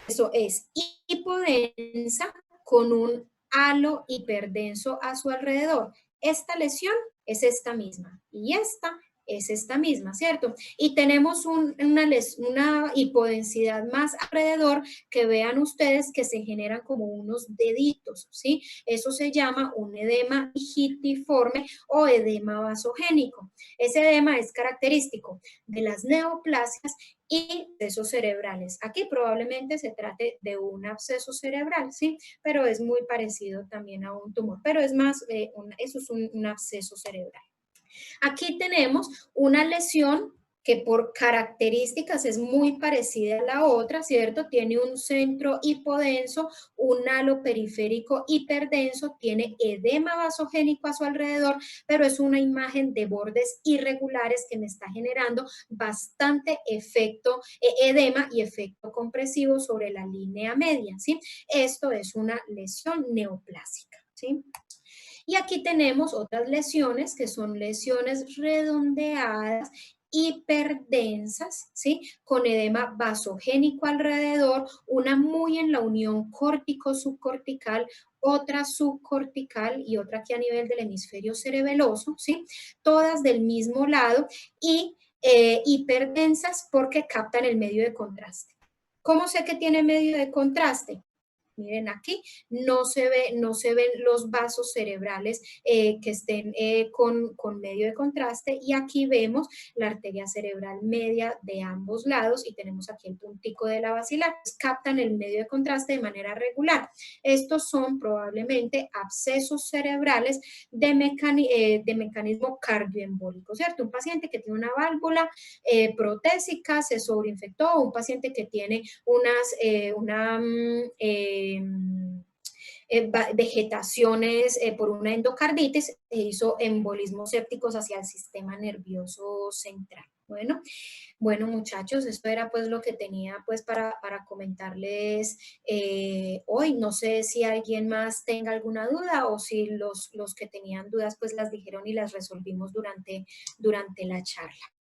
Eso es hipodensa con un halo hiperdenso a su alrededor. Esta lesión es esta misma y esta es esta misma, ¿cierto? Y tenemos una hipodensidad más alrededor que vean ustedes que se generan como unos deditos, ¿sí? Eso se llama un edema digitiforme o edema vasogénico. Ese edema es característico de las neoplasias y abscesos cerebrales. Aquí probablemente se trate de un absceso cerebral, ¿sí? Pero es muy parecido también a un tumor, pero es más, eso es un absceso cerebral. Aquí tenemos una lesión que por características es muy parecida a la otra, ¿cierto? Tiene un centro hipodenso, un halo periférico hiperdenso, tiene edema vasogénico a su alrededor, pero es una imagen de bordes irregulares que me está generando bastante efecto edema y efecto compresivo sobre la línea media, ¿sí? Esto es una lesión neoplásica, ¿sí? Y aquí tenemos otras lesiones que son lesiones redondeadas, hiperdensas, ¿sí? Con edema vasogénico alrededor, una muy en la unión córtico-subcortical, otra subcortical y otra aquí a nivel del hemisferio cerebeloso, ¿sí? Todas del mismo lado y hiperdensas porque captan el medio de contraste. ¿Cómo sé que tiene medio de contraste? Miren aquí, no se ven los vasos cerebrales que estén con medio de contraste y aquí vemos la arteria cerebral media de ambos lados y tenemos aquí el puntico de la basilar. Captan el medio de contraste de manera regular. Estos son probablemente abscesos cerebrales de mecanismo cardioembólico, ¿cierto? Un paciente que tiene una válvula protésica se sobreinfectó, un paciente que tiene vegetaciones por una endocarditis e hizo embolismos sépticos hacia el sistema nervioso central. Bueno muchachos, esto era pues lo que tenía pues para comentarles hoy. No sé si alguien más tenga alguna duda o si los que tenían dudas pues las dijeron y las resolvimos durante la charla.